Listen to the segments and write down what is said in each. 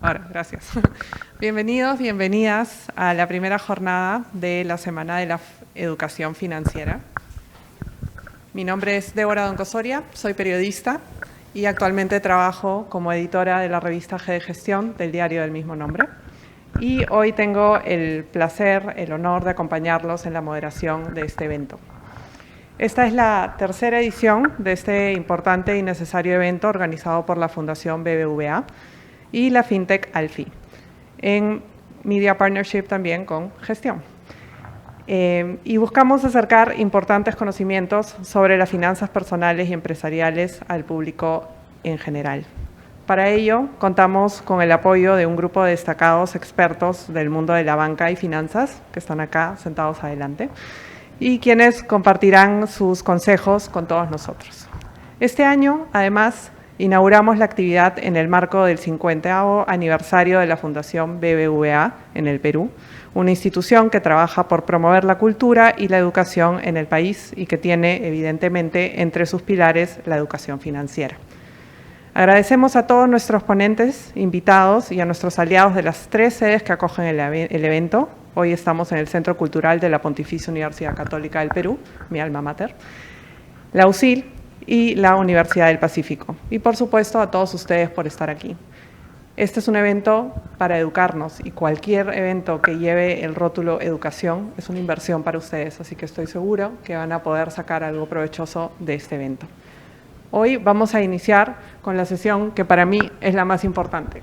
Ahora, gracias. Bienvenidos, bienvenidas a la primera jornada de la Semana de la Educación Financiera. Mi nombre es Débora Doncosoria, soy periodista y actualmente trabajo como editora de la revista G de Gestión del diario del mismo nombre. Y hoy tengo el placer, el honor de acompañarlos en la moderación de este evento. Esta es la tercera edición de este importante y necesario evento organizado por la Fundación BBVA y la FinTech Alfie, en Media Partnership también con Gestión. Y buscamos acercar importantes conocimientos sobre las finanzas personales y empresariales al público en general. Para ello, contamos con el apoyo de un grupo de destacados expertos del mundo de la banca y finanzas, que están acá sentados adelante, y quienes compartirán sus consejos con todos nosotros. Este año, además, inauguramos la actividad en el marco del 50º aniversario de la Fundación BBVA en el Perú, una institución que trabaja por promover la cultura y la educación en el país y que tiene, evidentemente, entre sus pilares la educación financiera. Agradecemos a todos nuestros ponentes, invitados y a nuestros aliados de las 3 sedes que acogen el evento. Hoy estamos en el Centro Cultural de la Pontificia Universidad Católica del Perú, mi alma mater, la USIL y la Universidad del Pacífico. Y, por supuesto, a todos ustedes por estar aquí. Este es un evento para educarnos y cualquier evento que lleve el rótulo educación es una inversión para ustedes, así que estoy seguro que van a poder sacar algo provechoso de este evento. Hoy vamos a iniciar con la sesión que para mí es la más importante.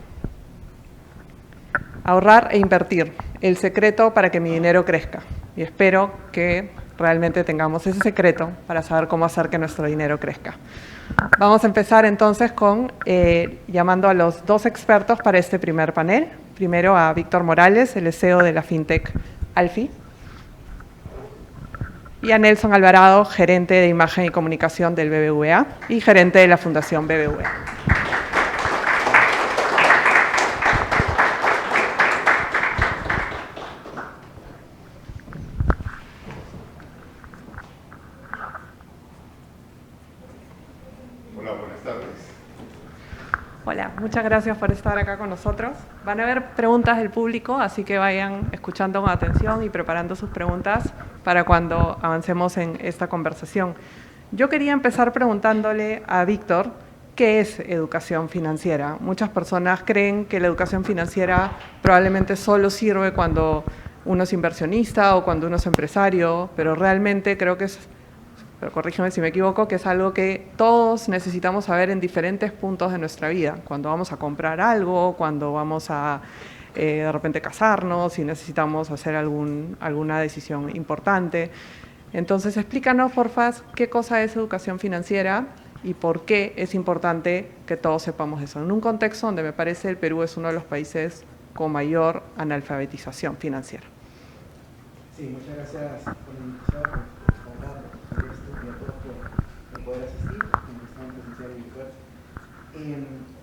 Ahorrar e invertir, el secreto para que mi dinero crezca. Y espero que realmente tengamos ese secreto para saber cómo hacer que nuestro dinero crezca. Vamos a empezar entonces con llamando a los 2 expertos para este primer panel. Primero a Víctor Morales, el CEO de la FinTech Alfie. Y a Nelson Alvarado, gerente de imagen y comunicación del BBVA y gerente de la Fundación BBVA. Hola, buenas tardes. Hola, muchas gracias por estar acá con nosotros. Van a haber preguntas del público, así que vayan escuchando con atención y preparando sus preguntas para cuando avancemos en esta conversación. Yo quería empezar preguntándole a Víctor, ¿qué es educación financiera? Muchas personas creen que la educación financiera probablemente solo sirve cuando uno es inversionista o cuando uno es empresario, pero realmente creo que es, pero corrígeme si me equivoco, que es algo que todos necesitamos saber en diferentes puntos de nuestra vida. Cuando vamos a comprar algo, cuando vamos a de repente casarnos, si necesitamos hacer alguna decisión importante. Entonces, explícanos, porfa, qué cosa es educación financiera y por qué es importante que todos sepamos eso. En un contexto donde me parece el Perú es uno de los países con mayor analfabetización financiera. Sí, muchas gracias por la invitación, por esto y a todos por poder asistir, aunque están presencial y virtual.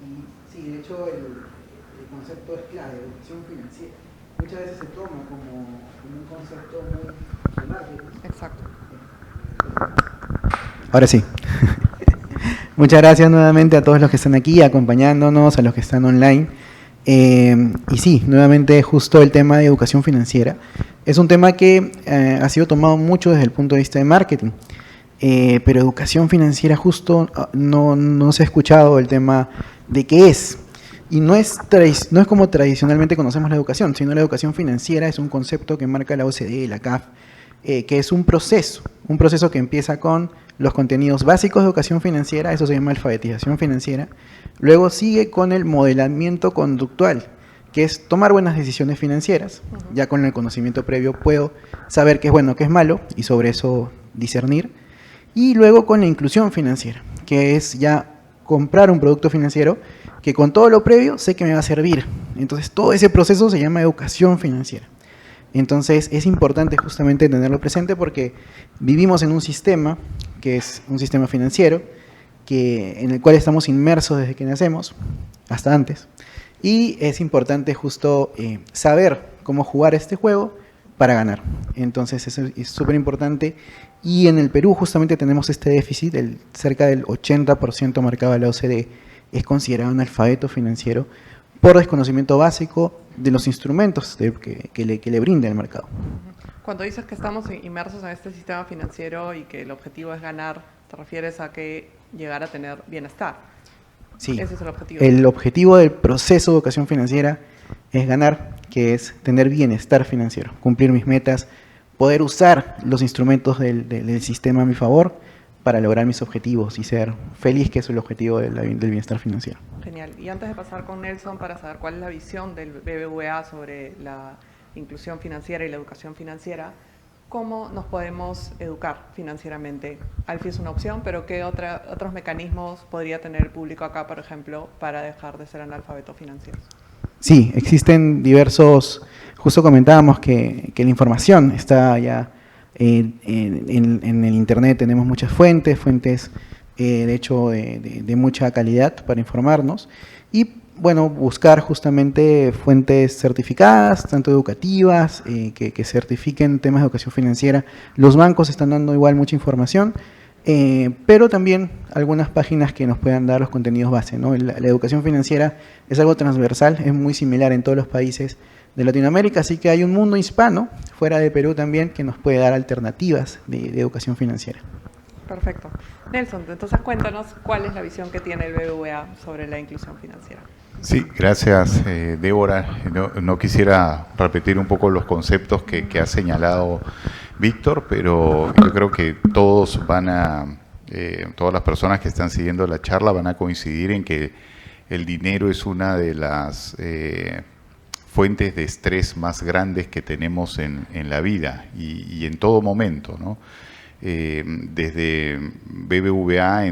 Y sí, de hecho el concepto es clave, educación financiera. Muchas veces se toma como un concepto muy de marketing. Exacto. Ahora sí. Muchas gracias nuevamente a todos los que están aquí acompañándonos, a los que están online. Y sí, nuevamente justo el tema de educación financiera es un tema que ha sido tomado mucho desde el punto de vista de marketing, pero educación financiera justo no se ha escuchado el tema de qué es. Y no es como tradicionalmente conocemos la educación, sino la educación financiera es un concepto que marca la OCDE, la CAF, que es un proceso que empieza con los contenidos básicos de educación financiera, eso se llama alfabetización financiera. Luego sigue con el modelamiento conductual, que es tomar buenas decisiones financieras. Ya con el conocimiento previo puedo saber qué es bueno, qué es malo, y sobre eso discernir. Y luego con la inclusión financiera, que es ya comprar un producto financiero que con todo lo previo sé que me va a servir. Entonces todo ese proceso se llama educación financiera. Entonces es importante justamente tenerlo presente porque vivimos en un sistema que es un sistema financiero en el cual estamos inmersos desde que nacemos, hasta antes, y es importante justo saber cómo jugar este juego para ganar. Entonces eso es súper importante, y en el Perú justamente tenemos este déficit, cerca del 80% marcado a la OCDE es considerado analfabeto financiero, por desconocimiento básico de los instrumentos que le brinda el mercado. Cuando dices que estamos inmersos en este sistema financiero y que el objetivo es ganar, ¿te refieres a que llegar a tener bienestar? Sí, ese es el objetivo. El objetivo del proceso de educación financiera es ganar, que es tener bienestar financiero, cumplir mis metas, poder usar los instrumentos del sistema a mi favor para lograr mis objetivos y ser feliz, que es el objetivo del bienestar financiero. Genial. Y antes de pasar con Nelson para saber cuál es la visión del BBVA sobre la inclusión financiera y la educación financiera, ¿cómo nos podemos educar financieramente? Alfie es una opción, pero ¿qué otros mecanismos podría tener el público acá, por ejemplo, para dejar de ser analfabetos financieros? Sí, existen diversos, justo comentábamos que la información está ya en el Internet, tenemos muchas fuentes de hecho de mucha calidad para informarnos y bueno, buscar justamente fuentes certificadas, tanto educativas, que certifiquen temas de educación financiera. Los bancos están dando igual mucha información, pero también algunas páginas que nos puedan dar los contenidos base, ¿no? La educación financiera es algo transversal, es muy similar en todos los países de Latinoamérica, así que hay un mundo hispano, fuera de Perú también, que nos puede dar alternativas de educación financiera. Perfecto. Nelson, entonces cuéntanos cuál es la visión que tiene el BBVA sobre la inclusión financiera. Sí, gracias, Débora. No quisiera repetir un poco los conceptos que ha señalado Víctor, pero yo creo que todas las personas que están siguiendo la charla van a coincidir en que el dinero es una de las fuentes de estrés más grandes que tenemos en la vida y en todo momento, ¿no? Desde BBVA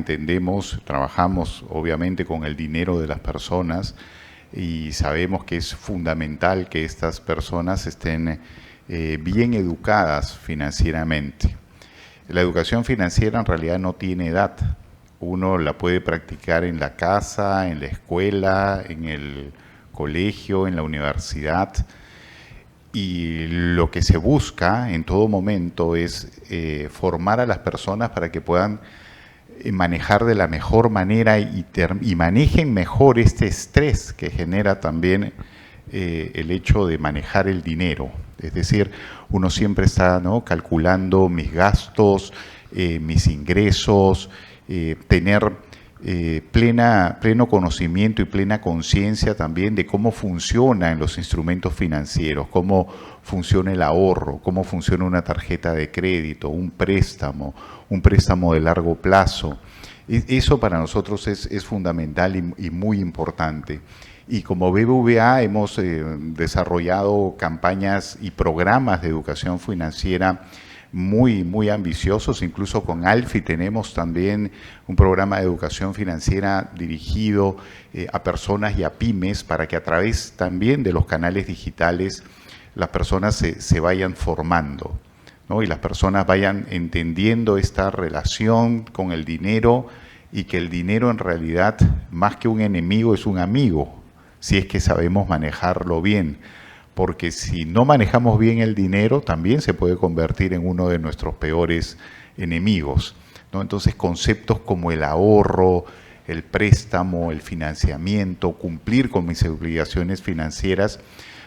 trabajamos obviamente con el dinero de las personas y sabemos que es fundamental que estas personas estén bien educadas financieramente. La educación financiera en realidad no tiene edad. Uno la puede practicar en la casa, en la escuela, en el colegio, en la universidad. Y lo que se busca en todo momento es formar a las personas para que puedan manejar de la mejor manera y manejen mejor este estrés que genera también el hecho de manejar el dinero. Es decir, uno siempre está, ¿no?, calculando mis gastos, mis ingresos, tener pleno conocimiento y plena conciencia también de cómo funcionan los instrumentos financieros, cómo funciona el ahorro, cómo funciona una tarjeta de crédito, un préstamo de largo plazo. Eso para nosotros es fundamental y muy importante. Y como BBVA hemos desarrollado campañas y programas de educación financiera muy ambiciosos. Incluso con Alfie tenemos también un programa de educación financiera dirigido a personas y a pymes para que a través también de los canales digitales las personas se vayan formando, ¿no? Y las personas vayan entendiendo esta relación con el dinero y que el dinero en realidad, más que un enemigo, es un amigo, si es que sabemos manejarlo bien. Porque si no manejamos bien el dinero, también se puede convertir en uno de nuestros peores enemigos, ¿no? Entonces, conceptos como el ahorro, el préstamo, el financiamiento, cumplir con mis obligaciones financieras,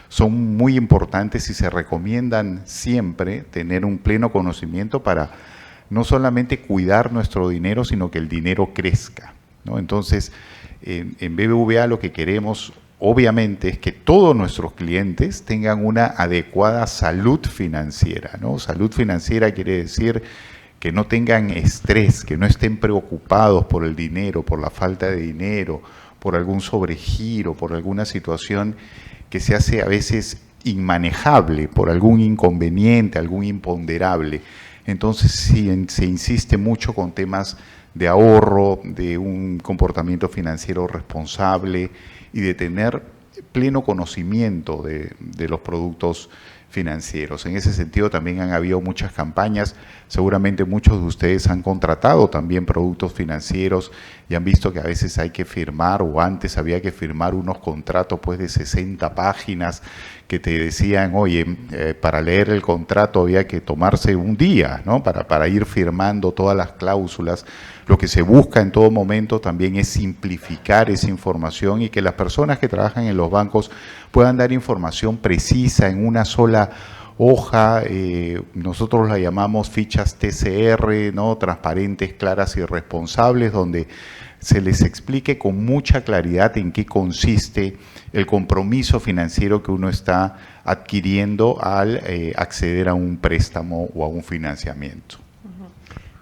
son muy importantes y se recomiendan siempre tener un pleno conocimiento para no solamente cuidar nuestro dinero, sino que el dinero crezca, ¿no? Entonces, en BBVA lo que queremos obviamente es que todos nuestros clientes tengan una adecuada salud financiera, ¿no? Salud financiera quiere decir que no tengan estrés, que no estén preocupados por el dinero, por la falta de dinero, por algún sobregiro, por alguna situación que se hace a veces inmanejable, por algún inconveniente, algún imponderable. Entonces se insiste mucho con temas de ahorro, de un comportamiento financiero responsable y de tener pleno conocimiento de los productos financieros. En ese sentido también han habido muchas campañas, seguramente muchos de ustedes han contratado también productos financieros y han visto que a veces hay que firmar, o antes había que firmar unos contratos pues de 60 páginas que te decían, oye, para leer el contrato había que tomarse un día, ¿no? Para ir firmando todas las cláusulas. Lo que se busca en todo momento también es simplificar esa información y que las personas que trabajan en los bancos puedan dar información precisa en una sola hoja. Nosotros la llamamos fichas TCR, ¿no? Transparentes, claras y responsables, donde se les explique con mucha claridad en qué consiste el compromiso financiero que uno está adquiriendo al acceder a un préstamo o a un financiamiento.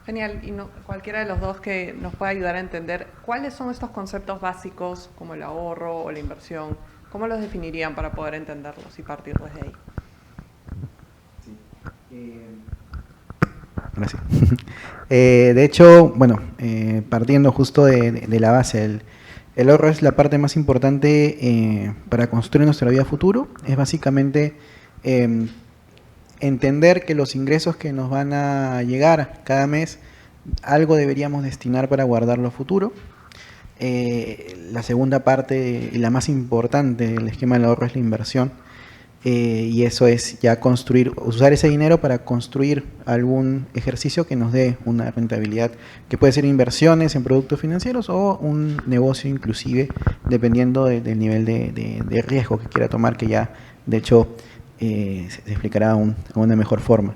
Genial, y cualquiera de los dos que nos pueda ayudar a entender cuáles son estos conceptos básicos como el ahorro o la inversión, ¿cómo los definirían para poder entenderlos y partir desde ahí? Gracias. De hecho, bueno, partiendo justo de la base, el ahorro es la parte más importante para construir nuestra vida futuro. Es básicamente entender que los ingresos que nos van a llegar cada mes, algo deberíamos destinar para guardarlo a futuro. La segunda parte y la más importante del esquema del ahorro es la inversión. Y eso es ya usar ese dinero para construir algún ejercicio que nos dé una rentabilidad, que puede ser inversiones en productos financieros o un negocio inclusive, dependiendo del nivel de riesgo que quiera tomar, que ya de hecho se explicará aún de una mejor forma.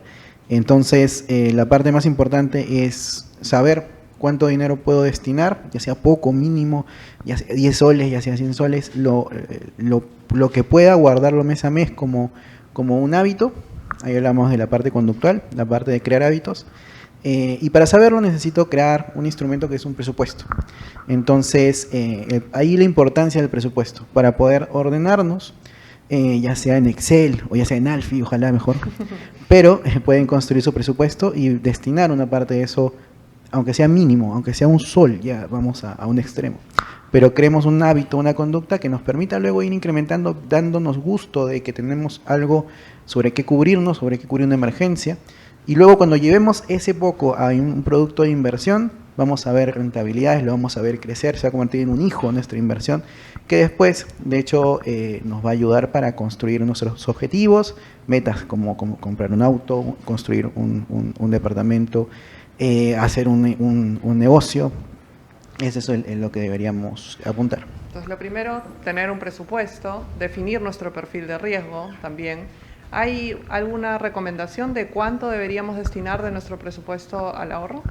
Entonces, la parte más importante es saber cuánto dinero puedo destinar, ya sea poco, mínimo, ya sea 10 soles, ya sea 100 soles, lo que pueda guardarlo mes a mes como un hábito. Ahí hablamos de la parte conductual, la parte de crear hábitos. Y para saberlo necesito crear un instrumento que es un presupuesto. Entonces, ahí la importancia del presupuesto, para poder ordenarnos, ya sea en Excel o ya sea en Alfie, ojalá mejor, pero pueden construir su presupuesto y destinar una parte de eso, aunque sea mínimo, aunque sea un sol, ya vamos a un extremo. Pero creemos un hábito, una conducta que nos permita luego ir incrementando, dándonos gusto de que tenemos algo sobre qué cubrirnos, sobre qué cubrir una emergencia. Y luego cuando llevemos ese poco a un producto de inversión, vamos a ver rentabilidades, lo vamos a ver crecer, se va a convertir en un hijo nuestra inversión, que después, de hecho, nos va a ayudar para construir nuestros objetivos, metas como comprar un auto, construir un departamento, hacer un negocio. Eso es lo que deberíamos apuntar. Entonces, lo primero, tener un presupuesto, definir nuestro perfil de riesgo también. ¿Hay alguna recomendación de cuánto deberíamos destinar de nuestro presupuesto al ahorro?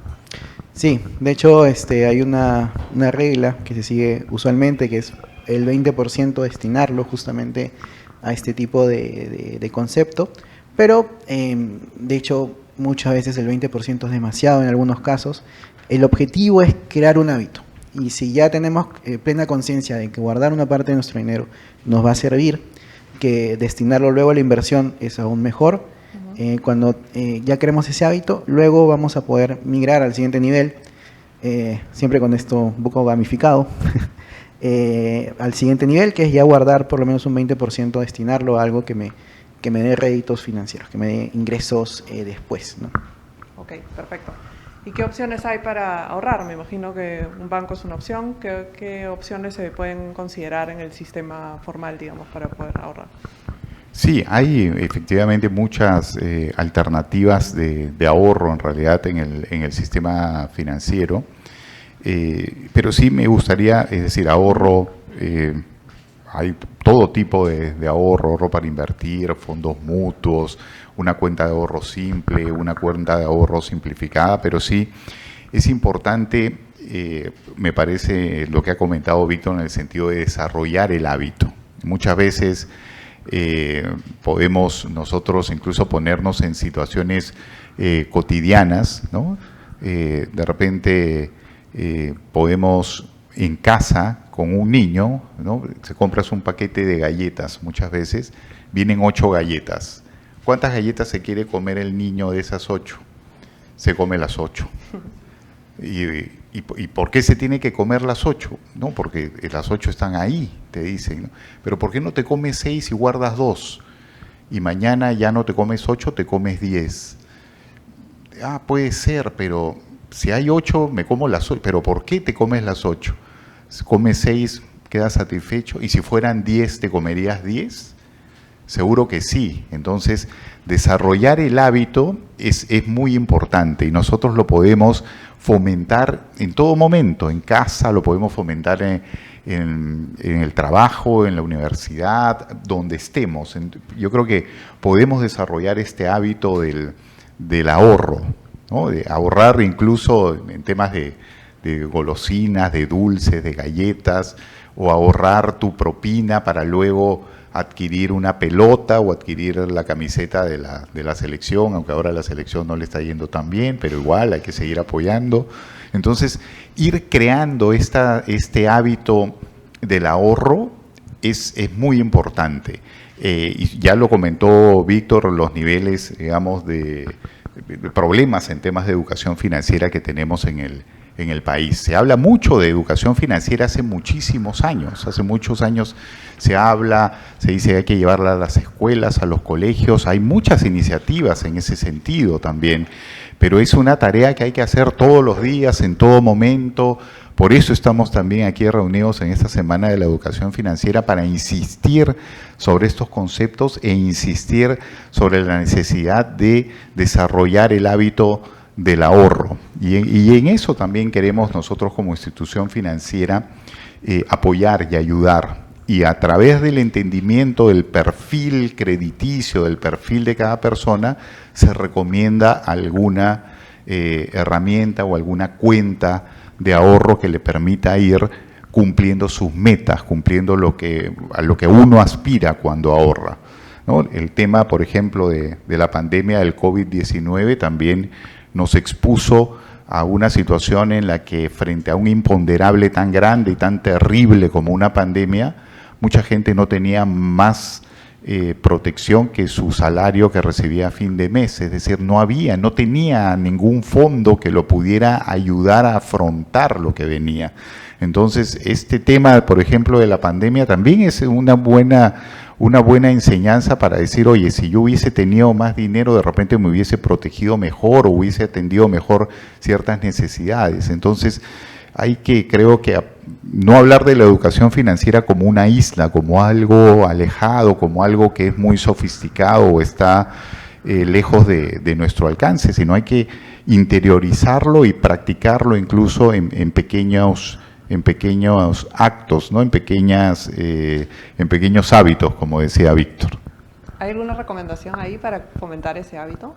Sí, de hecho hay una regla que se sigue usualmente, que es el 20% destinarlo justamente a este tipo de concepto, pero de hecho muchas veces el 20% es demasiado en algunos casos. El objetivo es crear un hábito, y si ya tenemos plena conciencia de que guardar una parte de nuestro dinero nos va a servir, que destinarlo luego a la inversión es aún mejor. Cuando ya creemos ese hábito, luego vamos a poder migrar al siguiente nivel, siempre con esto un poco gamificado, al siguiente nivel, que es ya guardar por lo menos un 20%, destinarlo a algo que me dé réditos financieros, que me dé ingresos después, ¿no? Ok, perfecto. ¿Y qué opciones hay para ahorrar? Me imagino que un banco es una opción. ¿Qué opciones se pueden considerar en el sistema formal, digamos, para poder ahorrar? Sí, hay efectivamente muchas alternativas de ahorro en realidad en el sistema financiero, pero sí me gustaría, es decir, ahorro, hay todo tipo de ahorro para invertir, fondos mutuos, una cuenta de ahorro simple, una cuenta de ahorro simplificada, pero sí es importante, me parece lo que ha comentado Víctor, en el sentido de desarrollar el hábito. Muchas veces podemos nosotros incluso ponernos en situaciones cotidianas, ¿no? De repente podemos en casa con un niño, ¿no? Se compras un paquete de galletas, muchas veces vienen 8 galletas. ¿Cuántas galletas se quiere comer el niño de esas 8? Se come las 8. ¿Y por qué se tiene que comer las 8? No, porque las 8 están ahí, te dicen, ¿no? Pero ¿por qué no te comes 6 y guardas 2? y mañana ya no te comes 8, te comes 10. Ah, puede ser, pero si hay 8, me como las 8. ¿Pero por qué te comes las 8? Si comes 6, ¿quedas satisfecho? ¿Y si fueran 10, te comerías 10? Seguro que sí. Entonces, desarrollar el hábito es muy importante y nosotros lo podemos fomentar en todo momento, en casa, lo podemos fomentar en el trabajo, en la universidad, donde estemos. Yo creo que podemos desarrollar este hábito del ahorro, ¿no? De ahorrar incluso en temas de golosinas, de dulces, de galletas, o ahorrar tu propina para luego adquirir una pelota o adquirir la camiseta de la selección, aunque ahora la selección no le está yendo tan bien, pero igual hay que seguir apoyando. Entonces, ir creando este hábito del ahorro es muy importante. Y ya lo comentó Víctor, los niveles, digamos, de problemas en temas de educación financiera que tenemos en el país. Se habla mucho de educación financiera hace muchísimos años. Hace muchos años se dice que hay que llevarla a las escuelas, a los colegios. Hay muchas iniciativas en ese sentido también, pero es una tarea que hay que hacer todos los días, en todo momento. Por eso estamos también aquí reunidos en esta Semana de la Educación Financiera, para insistir sobre estos conceptos e insistir sobre la necesidad de desarrollar el hábito del ahorro. Y en eso también queremos nosotros como institución financiera apoyar y ayudar. Y a través del entendimiento del perfil crediticio, del perfil de cada persona, se recomienda alguna herramienta o alguna cuenta de ahorro que le permita ir cumpliendo sus metas, cumpliendo a lo que uno aspira cuando ahorra, ¿no? El tema, por ejemplo, de la pandemia del COVID-19 también nos expuso a una situación en la que, frente a un imponderable tan grande y tan terrible como una pandemia, mucha gente no tenía más protección que su salario que recibía a fin de mes. Es decir, no tenía ningún fondo que lo pudiera ayudar a afrontar lo que venía. Entonces, este tema, por ejemplo, de la pandemia también es una buena enseñanza para decir, oye, si yo hubiese tenido más dinero, de repente me hubiese protegido mejor o hubiese atendido mejor ciertas necesidades. Entonces, hay que, creo que, no hablar de la educación financiera como una isla, como algo alejado, como algo que es muy sofisticado o está lejos de nuestro alcance, sino hay que interiorizarlo y practicarlo incluso en pequeños actos, ¿no? en pequeños hábitos, como decía Víctor. ¿Hay alguna recomendación ahí para fomentar ese hábito?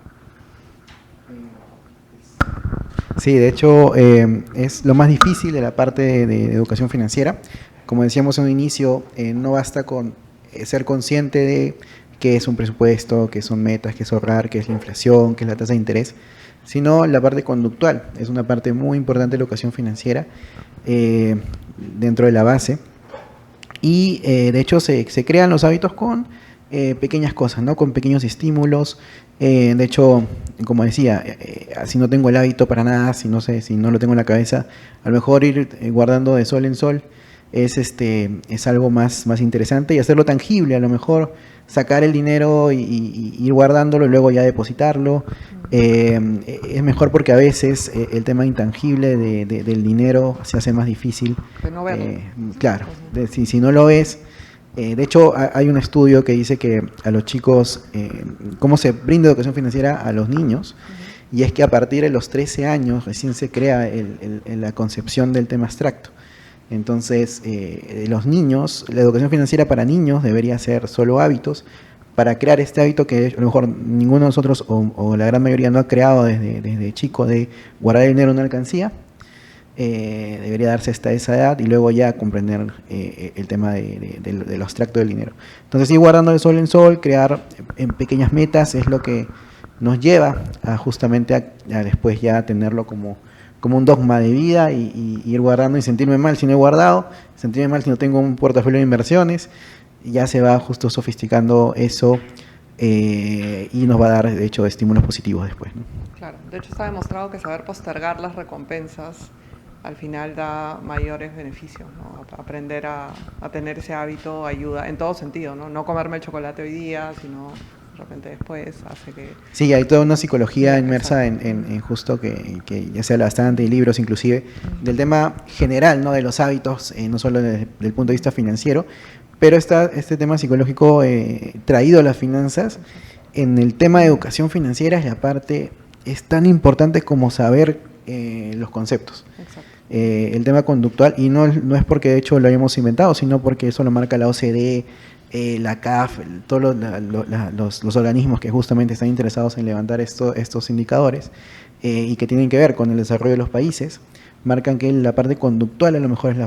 Sí, de hecho es lo más difícil de la parte de educación financiera. Como decíamos en un inicio, no basta con ser consciente de qué es un presupuesto, qué son metas, qué es ahorrar, qué es la inflación, qué es la tasa de interés, sino la parte conductual. Es una parte muy importante de la educación financiera dentro de la base. Y de hecho se crean los hábitos con pequeñas cosas, ¿no? Con pequeños estímulos. De hecho, como decía, si no tengo el hábito para nada, si no lo tengo en la cabeza, a lo mejor ir guardando de sol en sol es algo más interesante, y hacerlo tangible. A lo mejor sacar el dinero y ir guardándolo y luego ya depositarlo. Es mejor, porque a veces el tema intangible del dinero se hace más difícil. De no verlo. Claro, si no lo ves. De hecho, hay un estudio que dice que a los chicos, cómo se brinda educación financiera a los niños, y es que a partir de los 13 años recién se crea la concepción del tema abstracto. Entonces, los niños, la educación financiera para niños debería ser solo hábitos, para crear este hábito que a lo mejor ninguno de nosotros o la gran mayoría no ha creado desde chico, de guardar el dinero en una alcancía. Debería darse hasta esa edad, y luego ya comprender el tema de lo abstracto del dinero. Entonces, ir guardando de sol en sol, crear en pequeñas metas, es lo que nos lleva a justamente a después ya tenerlo como un dogma de vida, y ir guardando, y sentirme mal si no he guardado, sentirme mal si no tengo un portafolio de inversiones. Ya se va justo sofisticando eso, y nos va a dar, de hecho, estímulos positivos después, ¿no? Claro, de hecho está demostrado que saber postergar las recompensas al final da mayores beneficios, ¿no? Aprender a tener ese hábito ayuda en todo sentido, ¿no? No comerme el chocolate hoy día, sino de repente después hace que... Sí, hay toda una psicología Sí, inmersa exacto. en justo que ya se habla bastante, y libros inclusive, del tema general, ¿no? De los hábitos, no solo desde el punto de vista financiero, pero este tema psicológico traído a las finanzas, en el tema de educación financiera, la parte es tan importante como saber los conceptos. Exacto. El tema conductual, y no es porque de hecho lo hayamos inventado, sino porque eso lo marca la OCDE, la CAF, todos los organismos que justamente están interesados en levantar estos indicadores y que tienen que ver con el desarrollo de los países, marcan que la parte conductual a lo mejor es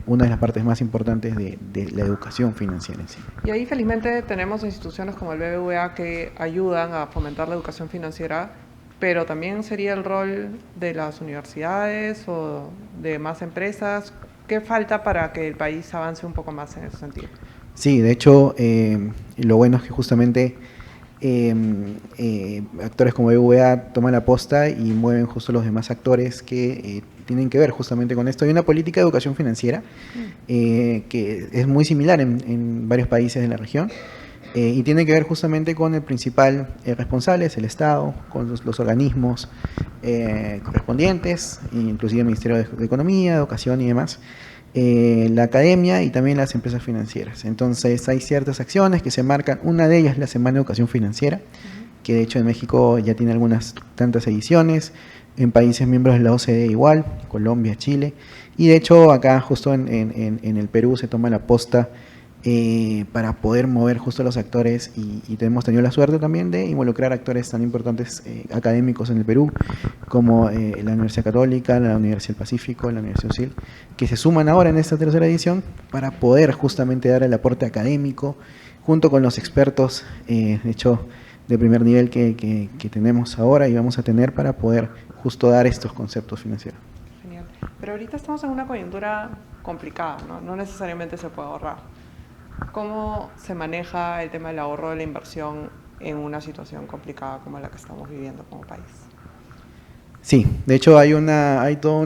una de las partes más importantes de la educación financiera en sí. Y ahí felizmente tenemos instituciones como el BBVA que ayudan a fomentar la educación financiera, pero también sería el rol de las universidades o de más empresas. ¿Qué falta para que el país avance un poco más en ese sentido? Sí, de hecho, lo bueno es que justamente actores como BBVA toman la posta y mueven justo los demás actores que tienen que ver justamente con esto. Hay una política de educación financiera que es muy similar en varios países de la región y tiene que ver justamente con el principal responsable, es el Estado, con los organismos correspondientes, inclusive el Ministerio de Economía, Educación y demás. La academia y también las empresas financieras. Entonces hay ciertas acciones que se marcan, una de ellas es la Semana de Educación Financiera, que de hecho en México ya tiene algunas tantas ediciones, en países miembros de la OCDE igual, Colombia, Chile, y de hecho acá justo en el Perú se toma la posta para poder mover justo a los actores y hemos tenido la suerte también de involucrar actores tan importantes académicos en el Perú como la Universidad Católica, la Universidad del Pacífico, la Universidad UCIL, que se suman ahora en esta tercera edición para poder justamente dar el aporte académico junto con los expertos, de hecho, de primer nivel que tenemos ahora y vamos a tener para poder justo dar estos conceptos financieros. Genial. Pero ahorita estamos en una coyuntura complicada, ¿no? No necesariamente se puede ahorrar. ¿Cómo se maneja el tema del ahorro de la inversión en una situación complicada como la que estamos viviendo como país? Sí, de hecho hay toda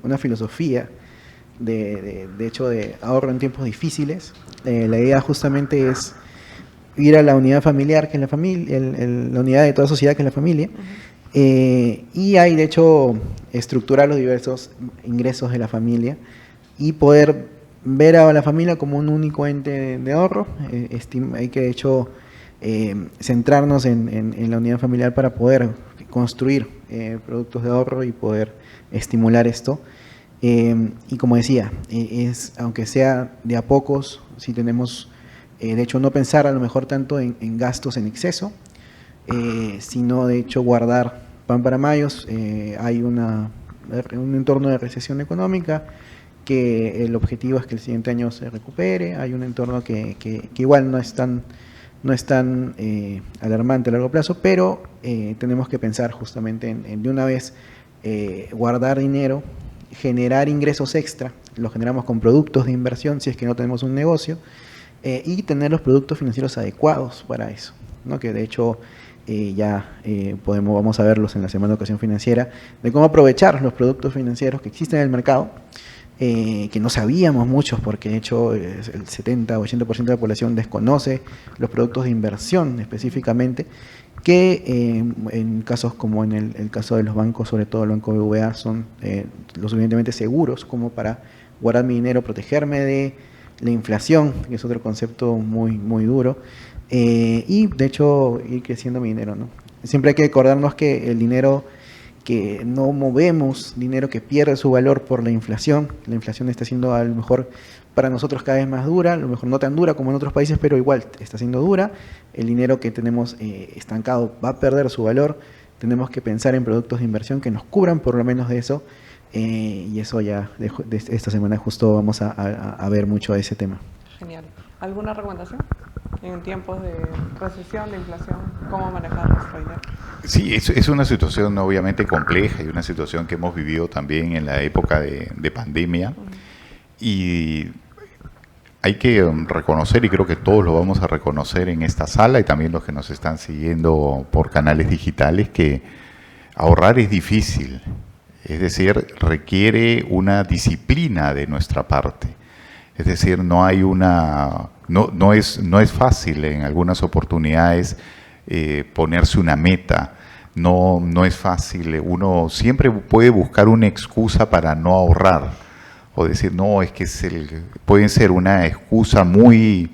una filosofía de hecho de ahorro en tiempos difíciles. La idea justamente es ir a la unidad familiar, que es la familia, la unidad de toda sociedad, que es la familia, y hay de hecho estructurar los diversos ingresos de la familia y poder ver a la familia como un único ente de ahorro. Hay que de hecho centrarnos en la unidad familiar para poder construir productos de ahorro y poder estimular esto. Y como decía, aunque sea de a pocos, si tenemos, de hecho, no pensar a lo mejor tanto en gastos en exceso, sino de hecho guardar pan para mayos. Hay un entorno de recesión económica, que el objetivo es que el siguiente año se recupere. Hay un entorno que igual no es tan alarmante a largo plazo, pero tenemos que pensar justamente en de una vez guardar dinero, generar ingresos extra, los generamos con productos de inversión si es que no tenemos un negocio, y tener los productos financieros adecuados para eso, ¿no? Que de hecho vamos a verlos en la Semana de Educación Financiera, de cómo aprovechar los productos financieros que existen en el mercado, que no sabíamos muchos, porque de hecho el 70-80% de la población desconoce los productos de inversión específicamente, que en casos como en el caso de los bancos, sobre todo el Banco BBVA, son lo suficientemente seguros como para guardar mi dinero, protegerme de la inflación, que es otro concepto muy, muy duro, y de hecho ir creciendo mi dinero, ¿no? Siempre hay que acordarnos que el dinero que no movemos, dinero que pierde su valor por la inflación está siendo a lo mejor para nosotros cada vez más dura, a lo mejor no tan dura como en otros países, pero igual está siendo dura. El dinero que tenemos estancado va a perder su valor. Tenemos que pensar en productos de inversión que nos cubran por lo menos de eso, y eso ya de esta semana justo vamos a ver mucho de ese tema. Genial. ¿Alguna recomendación en tiempos de recesión, de inflación, cómo manejar nuestro dinero? Sí, es una situación obviamente compleja y una situación que hemos vivido también en la época de pandemia. Y hay que reconocer, y creo que todos lo vamos a reconocer en esta sala y también los que nos están siguiendo por canales digitales, que ahorrar es difícil. Es decir, requiere una disciplina de nuestra parte. Es decir, no hay una no es fácil en algunas oportunidades ponerse una meta. No es fácil. Uno siempre puede buscar una excusa para no ahorrar. O decir, no, es que puede ser una excusa muy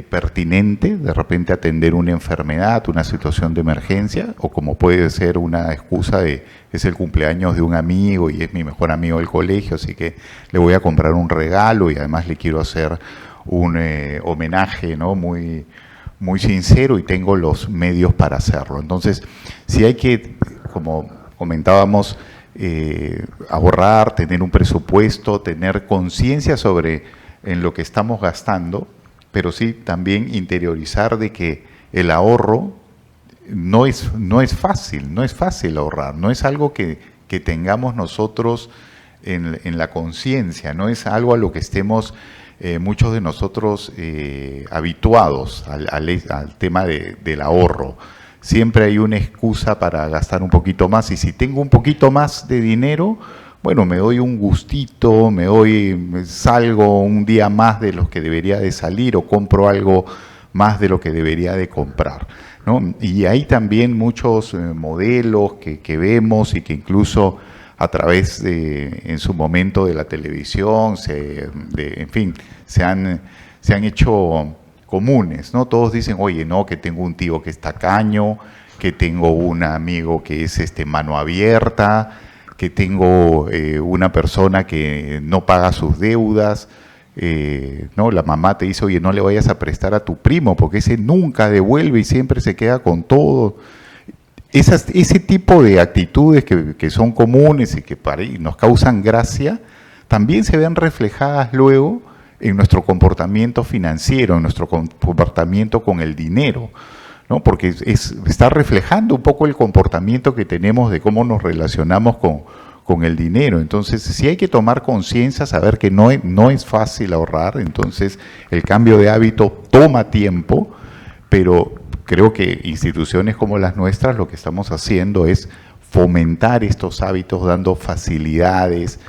pertinente, de repente atender una enfermedad, una situación de emergencia, o como puede ser una excusa de, es el cumpleaños de un amigo y es mi mejor amigo del colegio, así que le voy a comprar un regalo y además le quiero hacer un homenaje, ¿no? muy sincero y tengo los medios para hacerlo. Entonces, si hay que, como comentábamos, ahorrar, tener un presupuesto, tener conciencia sobre en lo que estamos gastando, pero sí también interiorizar de que el ahorro no es fácil ahorrar, no es algo que tengamos nosotros en la conciencia, no es algo a lo que estemos muchos de nosotros habituados al tema del ahorro. Siempre hay una excusa para gastar un poquito más, y si tengo un poquito más de dinero, bueno, me doy un gustito, salgo un día más de los que debería de salir o compro algo más de lo que debería de comprar, ¿no? Y hay también muchos modelos que vemos y que incluso a través en su momento de la televisión, en fin, se han hecho comunes, ¿no? Todos dicen, oye, no, que tengo un tío que es tacaño, que tengo un amigo que es mano abierta, que tengo una persona que no paga sus deudas, ¿no? La mamá te dice, oye, no le vayas a prestar a tu primo porque ese nunca devuelve y siempre se queda con todo. Ese tipo de actitudes que son comunes y que nos causan gracia, también se ven reflejadas luego en nuestro comportamiento financiero, en nuestro comportamiento con el dinero, ¿no? Porque está reflejando un poco el comportamiento que tenemos de cómo nos relacionamos con el dinero. Entonces, sí hay que tomar conciencia, saber que no es fácil ahorrar, entonces el cambio de hábito toma tiempo, pero creo que instituciones como las nuestras lo que estamos haciendo es fomentar estos hábitos, dando facilidades.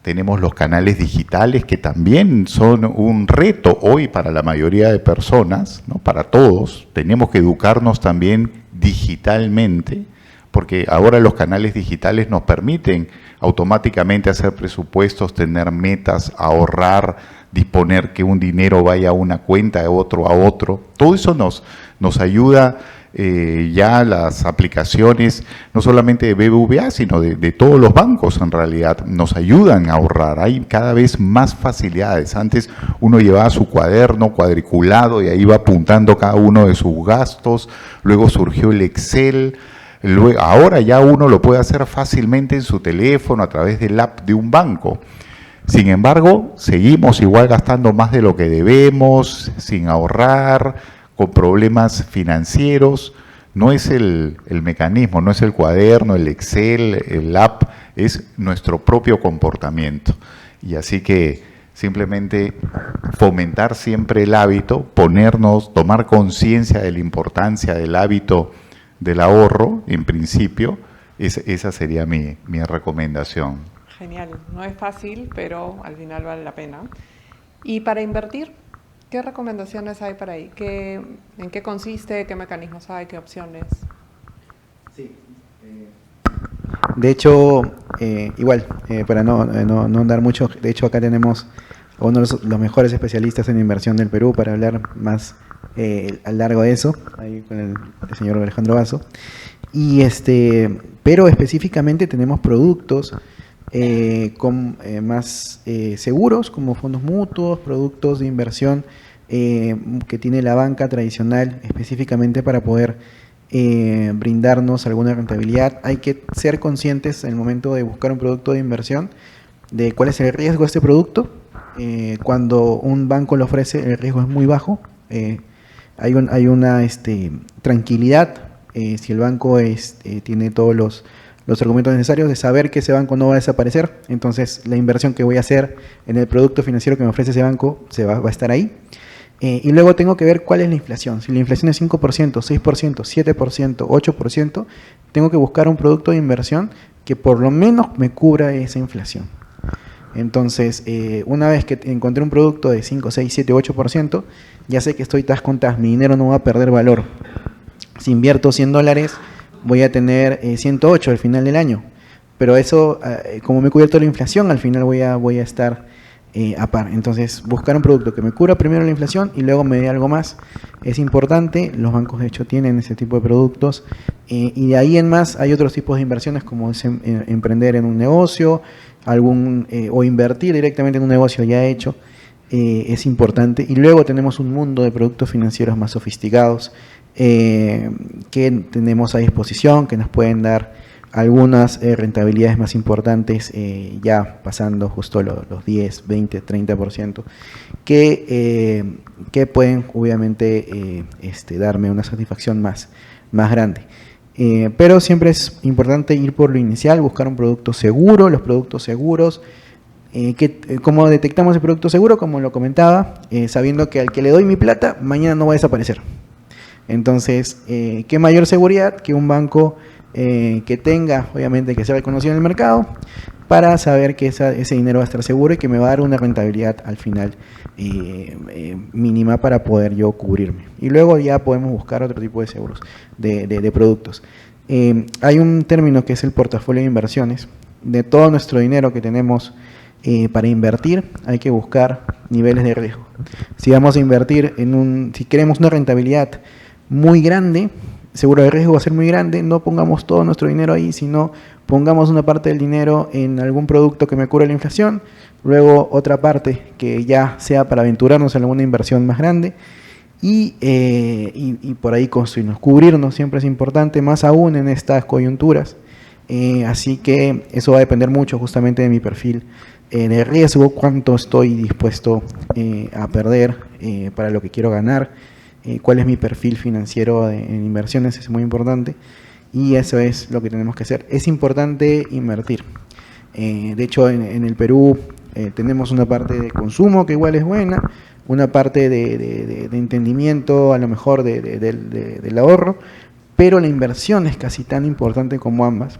Tenemos los canales digitales que también son un reto hoy para la mayoría de personas, ¿no? Para todos. Tenemos que educarnos también digitalmente, porque ahora los canales digitales nos permiten automáticamente hacer presupuestos, tener metas, ahorrar, disponer que un dinero vaya a una cuenta, de otro a otro. Todo eso nos ayuda. Ya las aplicaciones, no solamente de BBVA, sino de todos los bancos en realidad, nos ayudan a ahorrar. Hay cada vez más facilidades. Antes uno llevaba su cuaderno cuadriculado y ahí iba apuntando cada uno de sus gastos, luego surgió el Excel, ahora ya uno lo puede hacer fácilmente en su teléfono a través del app de un banco. Sin embargo, seguimos igual gastando más de lo que debemos, sin ahorrar, con problemas financieros. No es el mecanismo, no es el cuaderno, el Excel, el app, es nuestro propio comportamiento. Y así que simplemente fomentar siempre el hábito, tomar conciencia de la importancia del hábito del ahorro, en principio, esa sería mi recomendación. Genial, no es fácil, pero al final vale la pena. ¿Y para invertir? ¿Qué recomendaciones hay para ahí? ¿En qué consiste? ¿Qué mecanismos hay? ¿Qué opciones? Sí. De hecho, igual, para no andar mucho, de hecho acá tenemos a uno de los mejores especialistas en inversión del Perú para hablar más al largo de eso, ahí con el señor Alejandro Basso. Pero específicamente tenemos productos más seguros, como fondos mutuos, productos de inversión que tiene la banca tradicional específicamente para poder brindarnos alguna rentabilidad. Hay que ser conscientes en el momento de buscar un producto de inversión de cuál es el riesgo de este producto. Cuando un banco lo ofrece, el riesgo es muy bajo. Hay una tranquilidad si el banco tiene todos los argumentos necesarios de saber que ese banco no va a desaparecer. Entonces la inversión que voy a hacer en el producto financiero que me ofrece ese banco va a estar ahí. Y luego tengo que ver cuál es la inflación. Si la inflación es 5%, 6%, 7%, 8%, tengo que buscar un producto de inversión que por lo menos me cubra esa inflación. Entonces, una vez que encontré un producto de 5, 6, 7, 8%, ya sé que estoy tas con tas, mi dinero no va a perder valor. Si invierto $100, voy a tener 108 al final del año. Pero eso, como me he cubierto la inflación, al final voy a estar a par. Entonces, buscar un producto que me cubra primero la inflación y luego me dé algo más es importante. Los bancos, de hecho, tienen ese tipo de productos. Y de ahí en más hay otros tipos de inversiones, como es emprender en un negocio, o invertir directamente en un negocio ya hecho. Es importante. Y luego tenemos un mundo de productos financieros más sofisticados que tenemos a disposición, que nos pueden dar algunas rentabilidades más importantes, ya pasando justo los 10, 20, 30%, que pueden obviamente darme una satisfacción más grande. Pero siempre es importante ir por lo inicial, buscar un producto seguro. Los productos seguros, ¿cómo detectamos el producto seguro? Como lo comentaba, sabiendo que al que le doy mi plata, mañana no va a desaparecer. Entonces, ¿qué mayor seguridad que un banco que tenga, obviamente, que sea reconocido en el mercado, para saber que ese dinero va a estar seguro y que me va a dar una rentabilidad al final mínima para poder yo cubrirme? Y luego ya podemos buscar otro tipo de seguros, de productos. Hay un término que es el portafolio de inversiones. De todo nuestro dinero que tenemos para invertir, hay que buscar niveles de riesgo. Si vamos a invertir si queremos una rentabilidad muy grande, seguro de riesgo va a ser muy grande, no pongamos todo nuestro dinero ahí, sino pongamos una parte del dinero en algún producto que me cubra la inflación, luego otra parte que ya sea para aventurarnos en alguna inversión más grande y por ahí construirnos. Cubrirnos siempre es importante, más aún en estas coyunturas, así que eso va a depender mucho justamente de mi perfil de riesgo, cuánto estoy dispuesto a perder para lo que quiero ganar. Cuál es mi perfil financiero en inversiones, es muy importante, y eso es lo que tenemos que hacer. Es importante invertir. De hecho, en el Perú tenemos una parte de consumo que igual es buena, una parte de entendimiento, a lo mejor del ahorro, pero la inversión es casi tan importante como ambas.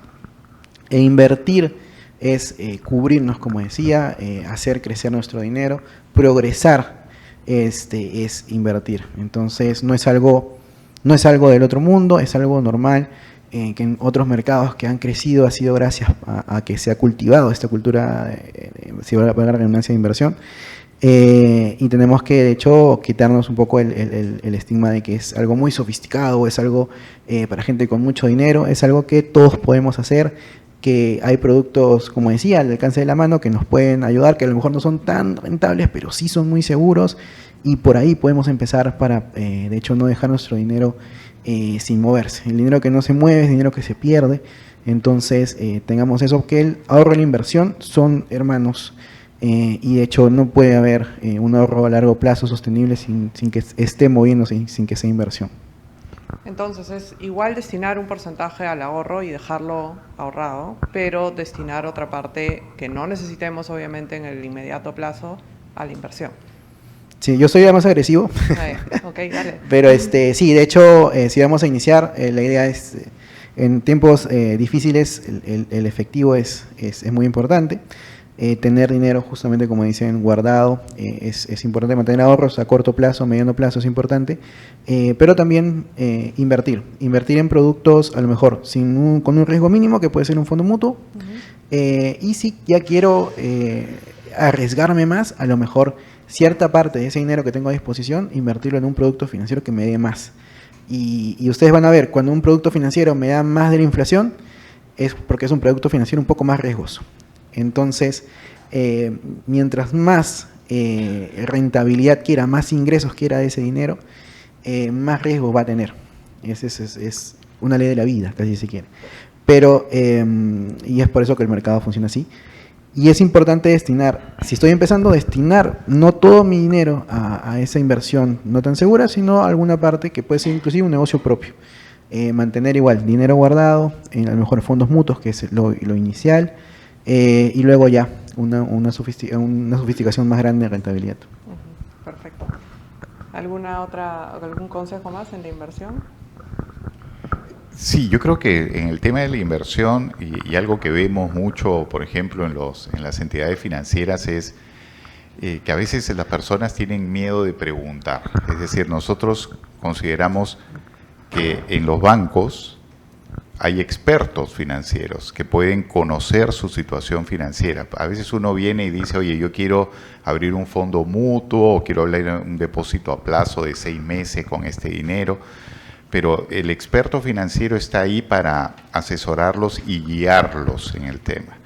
E invertir es cubrirnos, como decía, hacer crecer nuestro dinero, progresar. Es invertir. Entonces no es algo del otro mundo, es algo normal, que en otros mercados que han crecido ha sido gracias a que se ha cultivado esta cultura, si va a pagar la redundancia, de inversión, y tenemos que, de hecho, quitarnos un poco el estigma de que es algo muy sofisticado, es algo para gente con mucho dinero. Es algo que todos podemos hacer, que hay productos, como decía, al alcance de la mano, que nos pueden ayudar, que a lo mejor no son tan rentables, pero sí son muy seguros, y por ahí podemos empezar para, de hecho, no dejar nuestro dinero sin moverse. El dinero que no se mueve es dinero que se pierde. Entonces, tengamos eso, que el ahorro y la inversión son hermanos, y de hecho no puede haber un ahorro a largo plazo sostenible sin que esté moviéndose, sin que sea inversión. Entonces, es igual destinar un porcentaje al ahorro y dejarlo ahorrado, pero destinar otra parte que no necesitemos, obviamente, en el inmediato plazo, a la inversión. Sí, yo soy ya más agresivo. Ok, dale. Pero sí, de hecho, si vamos a iniciar, la idea es, en tiempos difíciles, el efectivo es muy importante. Tener dinero, justamente como dicen, guardado, es importante. Mantener ahorros a corto plazo, mediano plazo es importante, pero también invertir en productos, a lo mejor con un riesgo mínimo, que puede ser un fondo mutuo. Y si ya quiero arriesgarme más, a lo mejor cierta parte de ese dinero que tengo a disposición, invertirlo en un producto financiero que me dé más. Y ustedes van a ver, cuando un producto financiero me da más de la inflación, es porque es un producto financiero un poco más riesgoso. Entonces, mientras más rentabilidad quiera, más ingresos quiera de ese dinero, más riesgo va a tener. Es una ley de la vida, casi se quiere. Pero, y es por eso que el mercado funciona así. Y es importante destinar, si estoy empezando, destinar no todo mi dinero a esa inversión no tan segura, sino alguna parte que puede ser inclusive un negocio propio. Mantener igual dinero guardado, en a lo mejor fondos mutuos, que es lo inicial, y luego ya una sofisticación más grande de rentabilidad. Perfecto. ¿Algún consejo más en la inversión? Sí, yo creo que en el tema de la inversión y algo que vemos mucho, por ejemplo, en las entidades financieras es que a veces las personas tienen miedo de preguntar. Es decir, nosotros consideramos que en los bancos hay expertos financieros que pueden conocer su situación financiera. A veces uno viene y dice, oye, yo quiero abrir un fondo mutuo o quiero abrir un depósito a plazo de 6 meses con este dinero, pero el experto financiero está ahí para asesorarlos y guiarlos en el tema.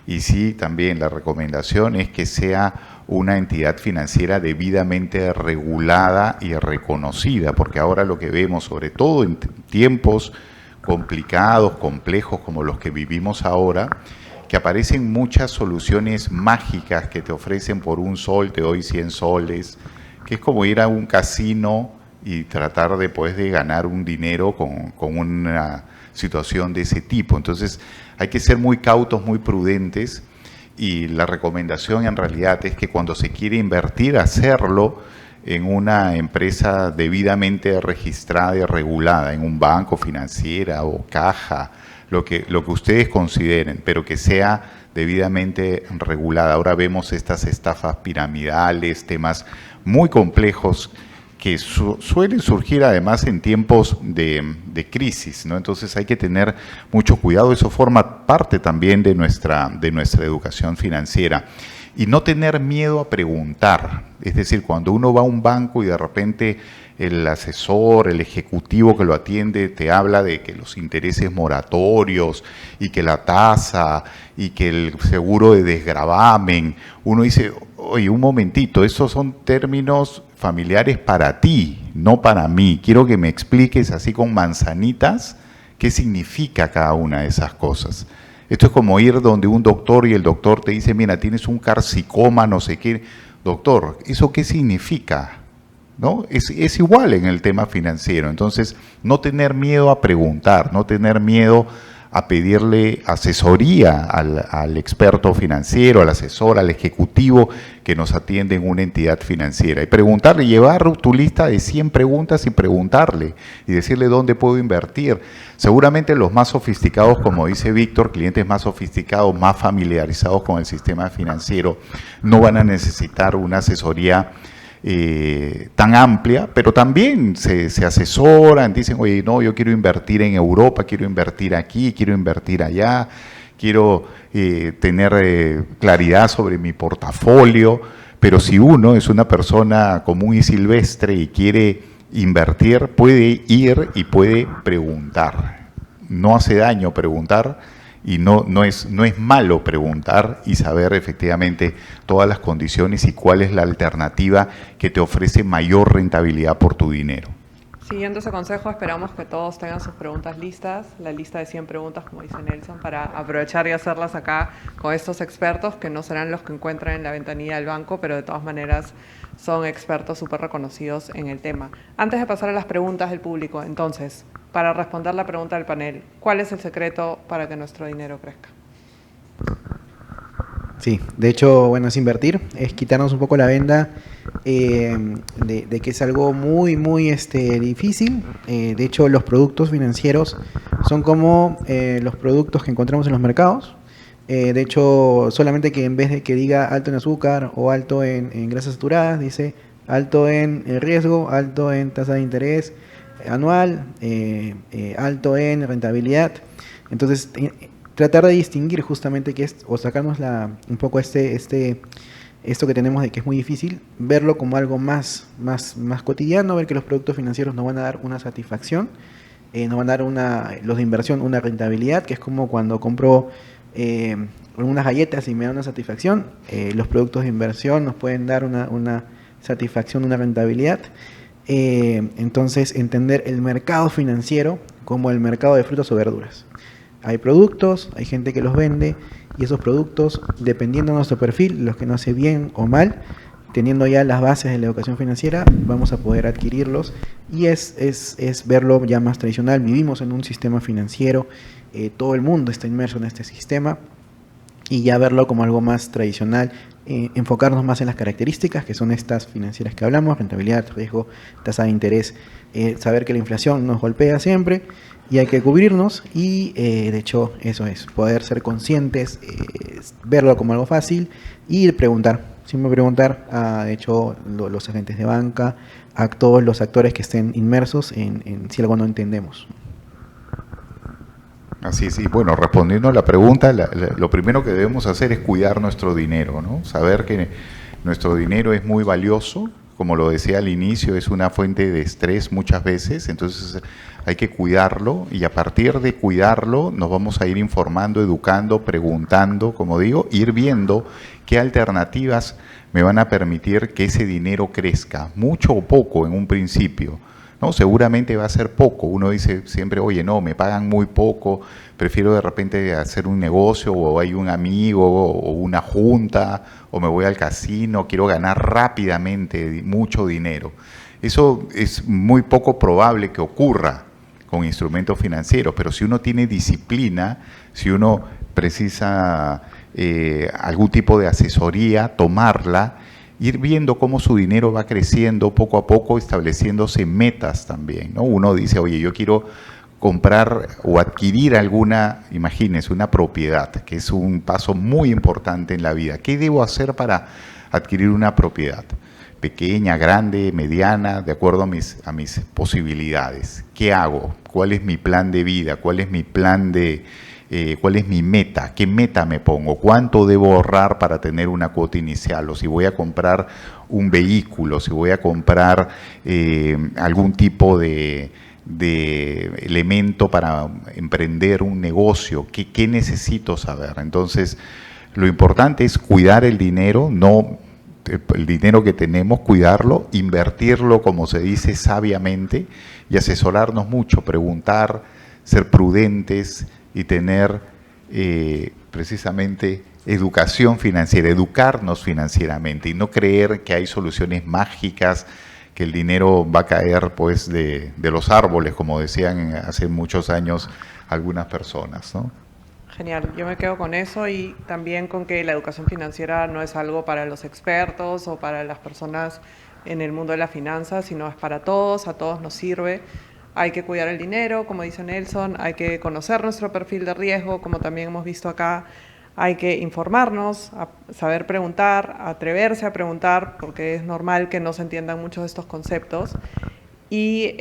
Y sí, también la recomendación es que sea una entidad financiera debidamente regulada y reconocida, porque ahora lo que vemos, sobre todo en tiempos complicados, complejos como los que vivimos ahora, que aparecen muchas soluciones mágicas que te ofrecen por 1 sol, te doy 100 soles, que es como ir a un casino y tratar después de ganar un dinero con una situación de ese tipo. Entonces hay que ser muy cautos, muy prudentes, y la recomendación en realidad es que cuando se quiere invertir, hacerlo en una empresa debidamente registrada y regulada, en un banco, financiera o caja, lo que ustedes consideren, pero que sea debidamente regulada. Ahora vemos estas estafas piramidales, temas muy complejos que suelen surgir además en tiempos de crisis, ¿no? Entonces hay que tener mucho cuidado, eso forma parte también de nuestra educación financiera. Y no tener miedo a preguntar, es decir, cuando uno va a un banco y de repente el asesor, el ejecutivo que lo atiende te habla de que los intereses moratorios y que la tasa y que el seguro de desgravamen, uno dice, oye, un momentito, esos son términos familiares para ti, no para mí. Quiero que me expliques así con manzanitas qué significa cada una de esas cosas. Esto es como ir donde un doctor y el doctor te dice, mira, tienes un carcinoma, no sé qué. Doctor, ¿eso qué significa? ¿No? Es igual en el tema financiero. Entonces, no tener miedo a preguntar, no tener miedo a pedirle asesoría al experto financiero, al asesor, al ejecutivo que nos atiende en una entidad financiera. Y preguntarle, llevar tu lista de 100 preguntas y preguntarle y decirle dónde puedo invertir. Seguramente los más sofisticados, como dice Víctor, clientes más sofisticados, más familiarizados con el sistema financiero, no van a necesitar una asesoría tan amplia, pero también se asesoran, dicen, oye, no, yo quiero invertir en Europa, quiero invertir aquí, quiero invertir allá, quiero tener claridad sobre mi portafolio, pero si uno es una persona común y silvestre y quiere invertir, puede ir y puede preguntar. No hace daño preguntar. Y no es malo preguntar y saber efectivamente todas las condiciones y cuál es la alternativa que te ofrece mayor rentabilidad por tu dinero. Siguiendo ese consejo, esperamos que todos tengan sus preguntas listas, la lista de 100 preguntas, como dice Nelson, para aprovechar y hacerlas acá con estos expertos, que no serán los que encuentran en la ventanilla del banco, pero de todas maneras son expertos súper reconocidos en el tema. Antes de pasar a las preguntas del público, entonces, para responder la pregunta del panel, ¿cuál es el secreto para que nuestro dinero crezca? Sí, de hecho, bueno, es invertir, es quitarnos un poco la venda de que es algo muy, muy difícil. De hecho, los productos financieros son como los productos que encontramos en los mercados. De hecho, solamente que en vez de que diga alto en azúcar o alto en grasas saturadas, dice alto en riesgo, alto en tasa de interés anual, alto en rentabilidad. Entonces, tratar de distinguir justamente qué es, o sacarnos un poco esto que tenemos de que es muy difícil, verlo como algo más cotidiano, ver que los productos financieros nos van a dar una satisfacción, nos van a dar los de inversión una rentabilidad, que es como cuando compro unas galletas y me da una satisfacción. Los productos de inversión nos pueden dar una satisfacción, una rentabilidad. Entonces, entender el mercado financiero como el mercado de frutas o verduras. Hay productos, hay gente que los vende, y esos productos, dependiendo de nuestro perfil, los que no hace bien o mal, teniendo ya las bases de la educación financiera, vamos a poder adquirirlos, y es verlo ya más tradicional. Vivimos en un sistema financiero, todo el mundo está inmerso en este sistema, y ya verlo como algo más tradicional, enfocarnos más en las características que son estas financieras que hablamos: rentabilidad, riesgo, tasa de interés, saber que la inflación nos golpea siempre, y hay que cubrirnos y de hecho eso es, poder ser conscientes, verlo como algo fácil y preguntar, siempre preguntar a de hecho los agentes de banca, a todos los actores que estén inmersos en si algo no entendemos. Así es, y bueno, respondiendo a la pregunta, lo primero que debemos hacer es cuidar nuestro dinero, ¿no? Saber que nuestro dinero es muy valioso, como lo decía al inicio, es una fuente de estrés muchas veces, entonces hay que cuidarlo y a partir de cuidarlo nos vamos a ir informando, educando, preguntando, como digo, ir viendo qué alternativas me van a permitir que ese dinero crezca, mucho o poco en un principio, ¿no? Seguramente va a ser poco, uno dice siempre, oye, no, me pagan muy poco, prefiero de repente hacer un negocio o hay un amigo o una junta o me voy al casino, quiero ganar rápidamente mucho dinero. Eso es muy poco probable que ocurra con instrumentos financieros, pero si uno tiene disciplina, si uno precisa algún tipo de asesoría, tomarla, ir viendo cómo su dinero va creciendo poco a poco, estableciéndose metas también, ¿no? Uno dice, oye, yo quiero comprar o adquirir alguna, imagínense, una propiedad, que es un paso muy importante en la vida. ¿Qué debo hacer para adquirir una propiedad? Pequeña, grande, mediana, de acuerdo a mis posibilidades. ¿Qué hago? ¿Cuál es mi plan de vida? ¿Cuál es mi plan de... cuál es mi meta, qué meta me pongo, cuánto debo ahorrar para tener una cuota inicial, o si voy a comprar un vehículo, si voy a comprar algún tipo de elemento para emprender un negocio, ¿qué necesito saber? Entonces, lo importante es cuidar el dinero, no el dinero que tenemos, cuidarlo, invertirlo, como se dice, sabiamente y asesorarnos mucho, preguntar, ser prudentes, y tener precisamente educación financiera, educarnos financieramente y no creer que hay soluciones mágicas, que el dinero va a caer pues de los árboles, como decían hace muchos años algunas personas, ¿no? Genial, yo me quedo con eso y también con que la educación financiera no es algo para los expertos o para las personas en el mundo de la finanza, sino es para todos, a todos nos sirve. Hay que cuidar el dinero, como dice Nelson, hay que conocer nuestro perfil de riesgo, como también hemos visto acá, hay que informarnos, saber preguntar, atreverse a preguntar, porque es normal que no se entiendan muchos de estos conceptos, y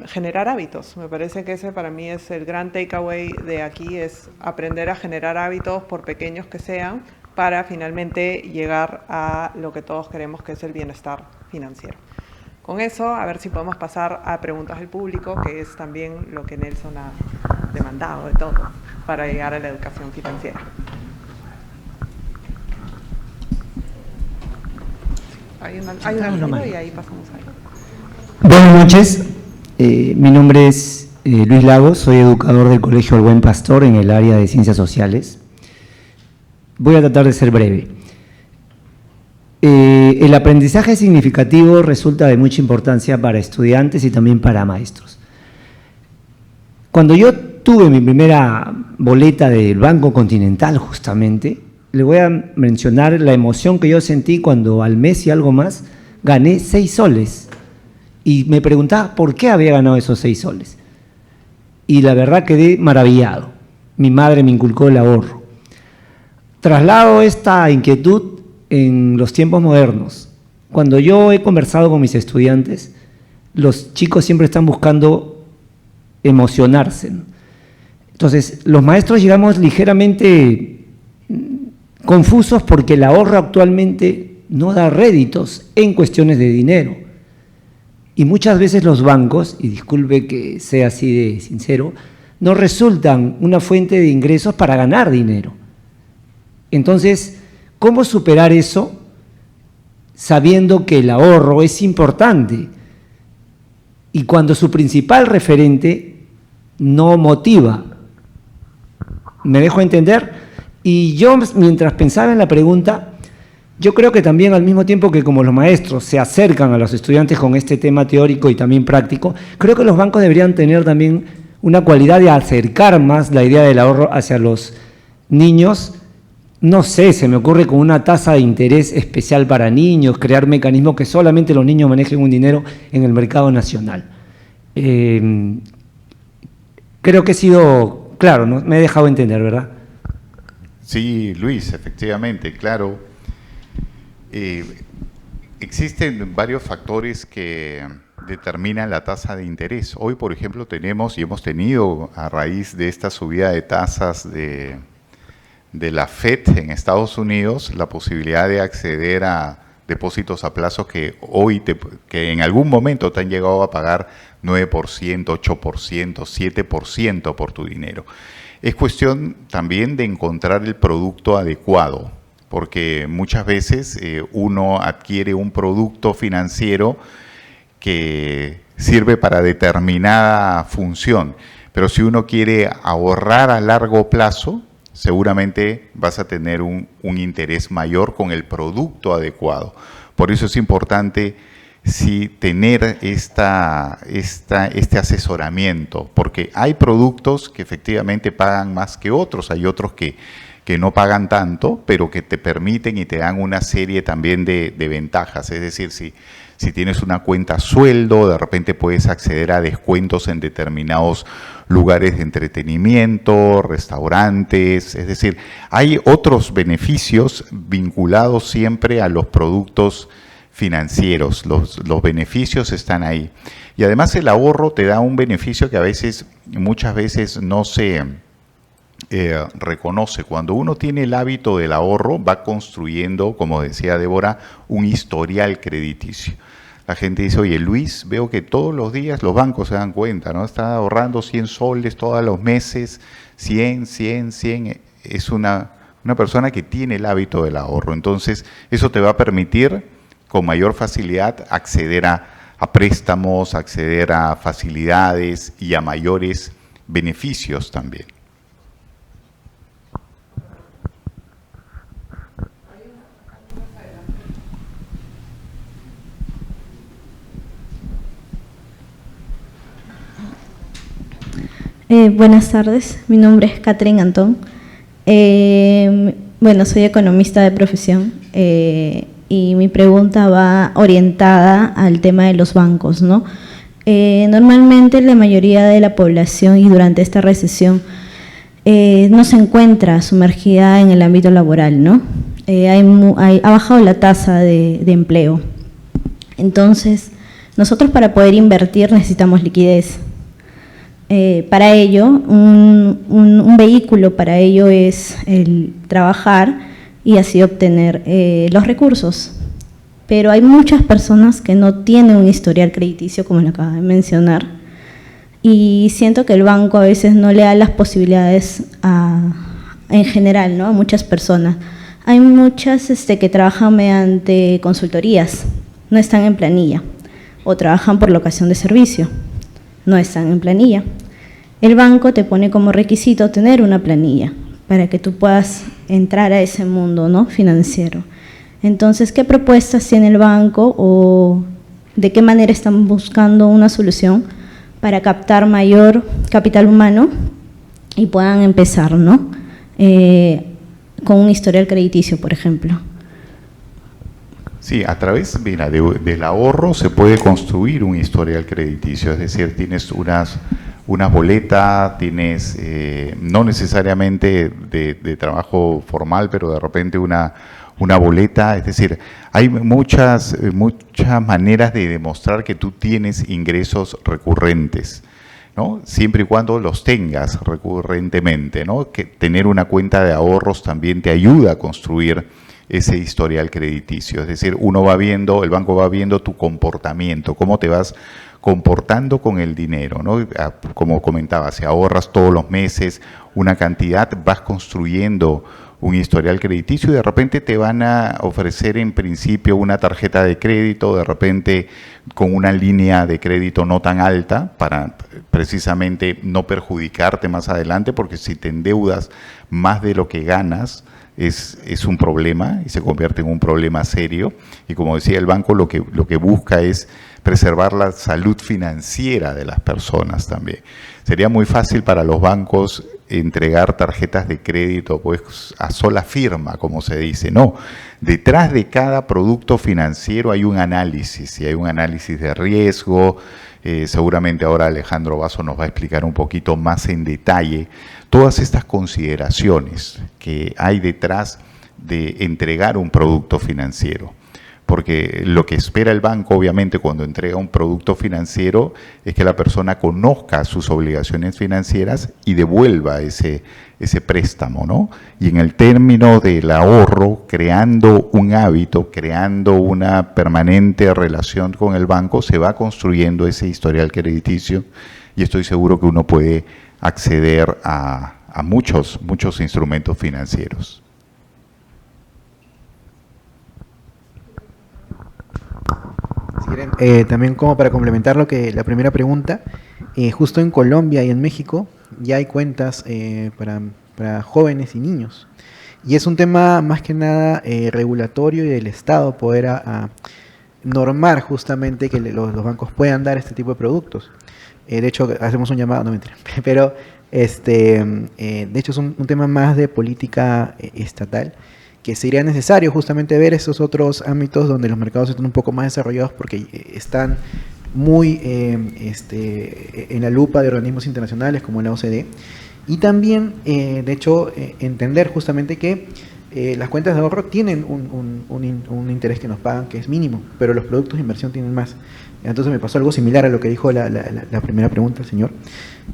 generar hábitos. Me parece que ese para mí es el gran takeaway de aquí, es aprender a generar hábitos, por pequeños que sean, para finalmente llegar a lo que todos queremos, que es el bienestar financiero. Con eso, a ver si podemos pasar a preguntas del público, que es también lo que Nelson ha demandado de todo para llegar a la educación financiera. Hay una y ahí pasamos ahí. Buenas noches, mi nombre es Luis Lagos, soy educador del Colegio El Buen Pastor en el área de Ciencias Sociales. Voy a tratar de ser breve. El aprendizaje significativo resulta de mucha importancia para estudiantes y también para maestros. Cuando yo tuve mi primera boleta del Banco Continental, justamente, le voy a mencionar la emoción que yo sentí cuando al mes y algo más gané 6 soles. Y me preguntaba por qué había ganado esos 6 soles. Y la verdad quedé maravillado. Mi madre me inculcó el ahorro. Traslado esta inquietud en los tiempos modernos. Cuando yo he conversado con mis estudiantes, los chicos siempre están buscando emocionarse, ¿no? Entonces, los maestros llegamos ligeramente confusos porque el ahorro actualmente no da réditos en cuestiones de dinero. Y muchas veces los bancos, y disculpe que sea así de sincero, no resultan una fuente de ingresos para ganar dinero. Entonces, ¿cómo superar eso sabiendo que el ahorro es importante? Y cuando su principal referente no motiva. ¿Me dejo entender? Y yo, mientras pensaba en la pregunta, yo creo que también al mismo tiempo que como los maestros se acercan a los estudiantes con este tema teórico y también práctico, creo que los bancos deberían tener también una cualidad de acercar más la idea del ahorro hacia los niños. No sé, se me ocurre con una tasa de interés especial para niños, crear mecanismos que solamente los niños manejen un dinero en el mercado nacional. Creo que he sido claro, ¿no? Me he dejado entender, ¿verdad? Sí, Luis, efectivamente, claro. Existen varios factores que determinan la tasa de interés. Hoy, por ejemplo, tenemos y hemos tenido, a raíz de esta subida de tasas de la FED en Estados Unidos, la posibilidad de acceder a depósitos a plazo que que en algún momento te han llegado a pagar 9%, 8%, 7% por tu dinero. Es cuestión también de encontrar el producto adecuado, porque muchas veces uno adquiere un producto financiero que sirve para determinada función, pero si uno quiere ahorrar a largo plazo, seguramente vas a tener un interés mayor con el producto adecuado. Por eso es importante tener este asesoramiento, porque hay productos que efectivamente pagan más que otros, hay otros que no pagan tanto, pero que te permiten y te dan una serie también de ventajas. Es decir, si tienes una cuenta sueldo, de repente puedes acceder a descuentos en determinados lugares de entretenimiento, restaurantes, es decir, hay otros beneficios vinculados siempre a los productos financieros, los beneficios están ahí. Y además el ahorro te da un beneficio que muchas veces no se reconoce. Cuando uno tiene el hábito del ahorro, va construyendo, como decía Débora, un historial crediticio. La gente dice, oye Luis, veo que todos los días los bancos se dan cuenta, ¿no? Está ahorrando 100 soles todos los meses, 100. Es una persona que tiene el hábito del ahorro. Entonces, eso te va a permitir con mayor facilidad acceder a préstamos, acceder a facilidades y a mayores beneficios también. Buenas tardes, mi nombre es Catherine Antón. Bueno, soy economista de profesión y mi pregunta va orientada al tema de los bancos, ¿no? Normalmente la mayoría de la población y durante esta recesión no se encuentra sumergida en el ámbito laboral, ¿no? Ha bajado la tasa de empleo. Entonces, nosotros para poder invertir necesitamos liquidez. Para ello, un vehículo para ello es el trabajar y así obtener los recursos. Pero hay muchas personas que no tienen un historial crediticio, como lo acaba de mencionar, y siento que el banco a veces no le da las posibilidades en general, ¿no? A muchas personas. Hay muchas que trabajan mediante consultorías, no están en planilla, o trabajan por locación de servicio, no están en planilla. El banco te pone como requisito tener una planilla para que tú puedas entrar a ese mundo, ¿no? financiero. Entonces, ¿qué propuestas tiene el banco o de qué manera están buscando una solución para captar mayor capital humano y puedan empezar, ¿no? Con un historial crediticio, por ejemplo? Sí, a través del ahorro se puede construir un historial crediticio, es decir, tienes unas boletas, tienes no necesariamente de trabajo formal, pero de repente una boleta, es decir, hay muchas maneras de demostrar que tú tienes ingresos recurrentes, ¿no? Siempre y cuando los tengas recurrentemente, ¿no? Que tener una cuenta de ahorros también te ayuda a construir ese historial crediticio, es decir, el banco va viendo tu comportamiento, cómo te vas comportando con el dinero, ¿no? Como comentaba, si ahorras todos los meses una cantidad, vas construyendo un historial crediticio y de repente te van a ofrecer en principio una tarjeta de crédito, de repente con una línea de crédito no tan alta para precisamente no perjudicarte más adelante, porque si te endeudas más de lo que ganas, es un problema y se convierte en un problema serio. Y como decía, el banco lo que busca es preservar la salud financiera de las personas también. Sería muy fácil para los bancos entregar tarjetas de crédito pues a sola firma, como se dice. No, detrás de cada producto financiero hay un análisis, y hay un análisis de riesgo. Seguramente ahora Alejandro Basso nos va a explicar un poquito más en detalle todas estas consideraciones que hay detrás de entregar un producto financiero. Porque lo que espera el banco, obviamente, cuando entrega un producto financiero, es que la persona conozca sus obligaciones financieras y devuelva ese préstamo, ¿no? Y en el término del ahorro, creando un hábito, creando una permanente relación con el banco, se va construyendo ese historial crediticio, y estoy seguro que uno puede acceder a muchos instrumentos financieros. Si quieren, también como para complementar la primera pregunta, justo en Colombia y en México ya hay cuentas para jóvenes y niños. Y es un tema más que nada regulatorio y del Estado poder normar justamente que los bancos puedan dar este tipo de productos. De hecho, hacemos un llamado, no mentira, pero de hecho es un tema más de política estatal, que sería necesario justamente ver esos otros ámbitos donde los mercados están un poco más desarrollados porque están muy en la lupa de organismos internacionales como la OCDE. Y también, de hecho, entender justamente que las cuentas de ahorro tienen un interés que nos pagan, que es mínimo, pero los productos de inversión tienen más. Entonces me pasó algo similar a lo que dijo la primera pregunta, señor.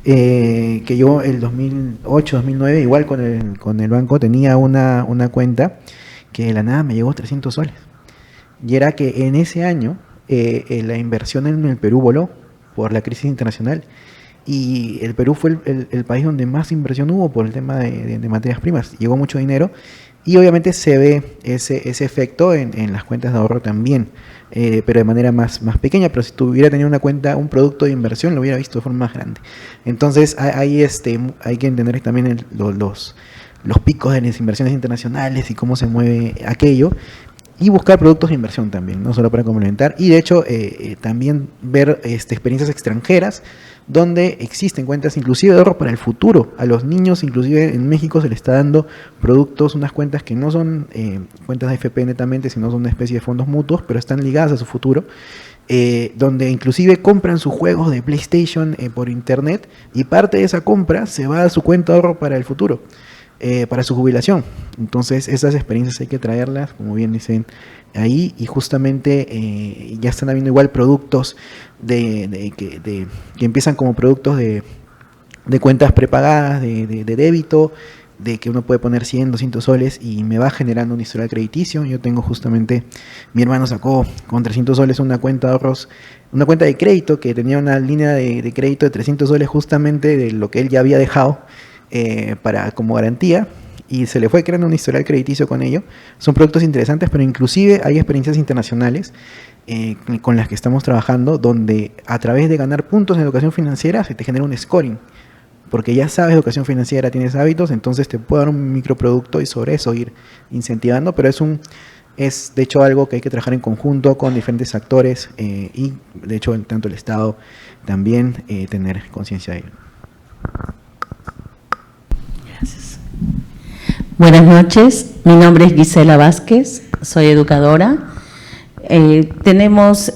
Que yo el 2008, 2009, igual con el banco, tenía una cuenta que de la nada me llegó 300 soles. Y era que en ese año la inversión en el Perú voló por la crisis internacional. Y el Perú fue el país donde más inversión hubo por el tema de materias primas. Llegó mucho dinero y obviamente se ve ese efecto en las cuentas de ahorro también, pero de manera más pequeña. Pero si tuviera tenido una cuenta, un producto de inversión, lo hubiera visto de forma más grande. Entonces hay que entender también los picos de las inversiones internacionales y cómo se mueve aquello. Y buscar productos de inversión también, no solo para complementar. Y de hecho, también ver experiencias extranjeras donde existen cuentas inclusive de ahorro para el futuro. A los niños, inclusive en México, se les está dando productos, unas cuentas que no son cuentas de AFP netamente, sino son una especie de fondos mutuos, pero están ligadas a su futuro, donde inclusive compran sus juegos de PlayStation por internet, y parte de esa compra se va a su cuenta de ahorro para el futuro. Para su jubilación. Entonces esas experiencias hay que traerlas, como bien dicen ahí, y justamente ya están habiendo igual productos que empiezan como productos de cuentas prepagadas, de débito, de que uno puede poner 100, 200 soles y me va generando un historial crediticio. Yo tengo justamente, mi hermano sacó con 300 soles una cuenta de ahorros, una cuenta de crédito que tenía una línea de crédito de 300 soles justamente de lo que él ya había dejado como garantía, y se le fue creando un historial crediticio con ello. Son productos interesantes, pero inclusive hay experiencias internacionales con las que estamos trabajando, donde a través de ganar puntos en educación financiera se te genera un scoring, porque ya sabes educación financiera, tienes hábitos, entonces te puede dar un microproducto y sobre eso ir incentivando. Pero es de hecho algo que hay que trabajar en conjunto con diferentes actores, y de hecho tanto el Estado también tener conciencia de ello. Buenas noches, mi nombre es Gisela Vázquez, soy educadora. Tenemos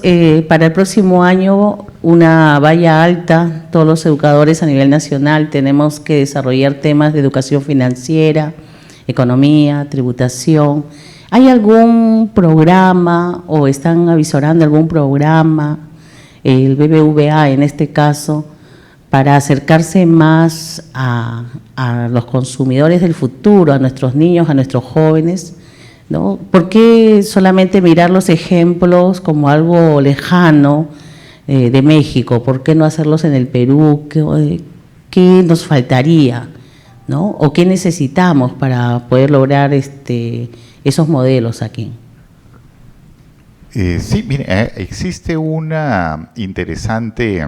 para el próximo año una valla alta, todos los educadores a nivel nacional tenemos que desarrollar temas de educación financiera, economía, tributación. ¿Hay algún programa o están avisorando algún programa, el BBVA en este caso, para acercarse más a los consumidores del futuro, a nuestros niños, a nuestros jóvenes, ¿no? ¿Por qué solamente mirar los ejemplos como algo lejano de México? ¿Por qué no hacerlos en el Perú? ¿Qué nos faltaría, ¿no? ¿O qué necesitamos para poder lograr esos modelos aquí? Sí, mire, existe una interesante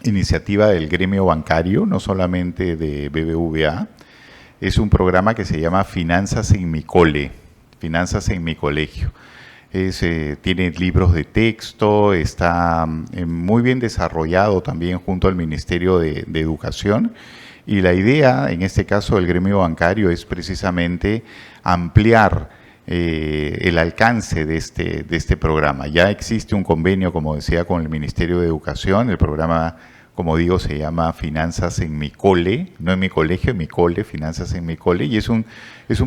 iniciativa del gremio bancario, no solamente de BBVA. Es un programa que se llama Finanzas en mi Cole, Finanzas en mi Colegio. Tiene libros de texto, está muy bien desarrollado también junto al Ministerio de Educación, Y la idea, en este caso del gremio bancario, es precisamente ampliar el alcance de este programa. Ya existe un convenio, como decía, con el Ministerio de Educación. El programa, como digo, se llama Finanzas en mi Cole, no en mi colegio, en mi cole, Finanzas en mi Cole, y es un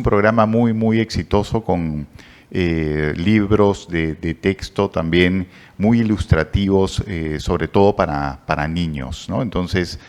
programa muy, muy exitoso con libros de texto también muy ilustrativos, sobre todo para niños, ¿no? Entonces,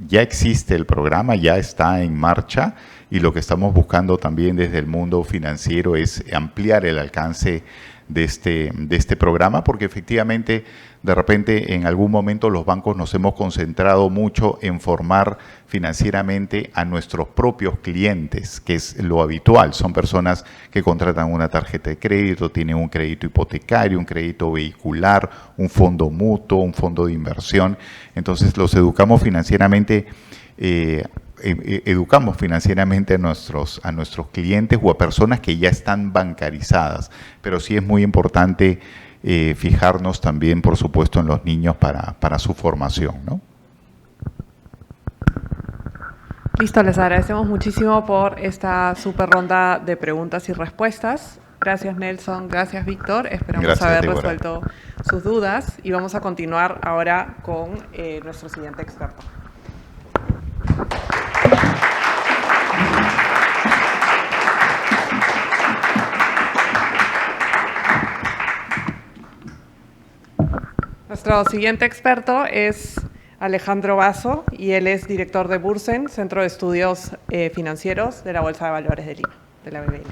ya existe el programa, ya está en marcha, y lo que estamos buscando también desde el mundo financiero es ampliar el alcance de este programa, porque efectivamente de repente en algún momento los bancos nos hemos concentrado mucho en formar financieramente a nuestros propios clientes, que es lo habitual. Son personas que contratan una tarjeta de crédito, tienen un crédito hipotecario, un crédito vehicular, un fondo mutuo, un fondo de inversión. Entonces los educamos financieramente, a nuestros clientes o a personas que ya están bancarizadas, pero sí es muy importante fijarnos también, por supuesto, en los niños para su formación, ¿no? Listo, les agradecemos muchísimo por esta súper ronda de preguntas y respuestas. Gracias, Nelson. Gracias, Víctor. Esperamos Gracias, haber Débora. resuelto sus dudas y vamos a continuar ahora con nuestro siguiente experto. Nuestro siguiente experto es Alejandro Basso y él es director de Bursen, Centro de Estudios Financieros de la Bolsa de Valores de Lima, de la BVL.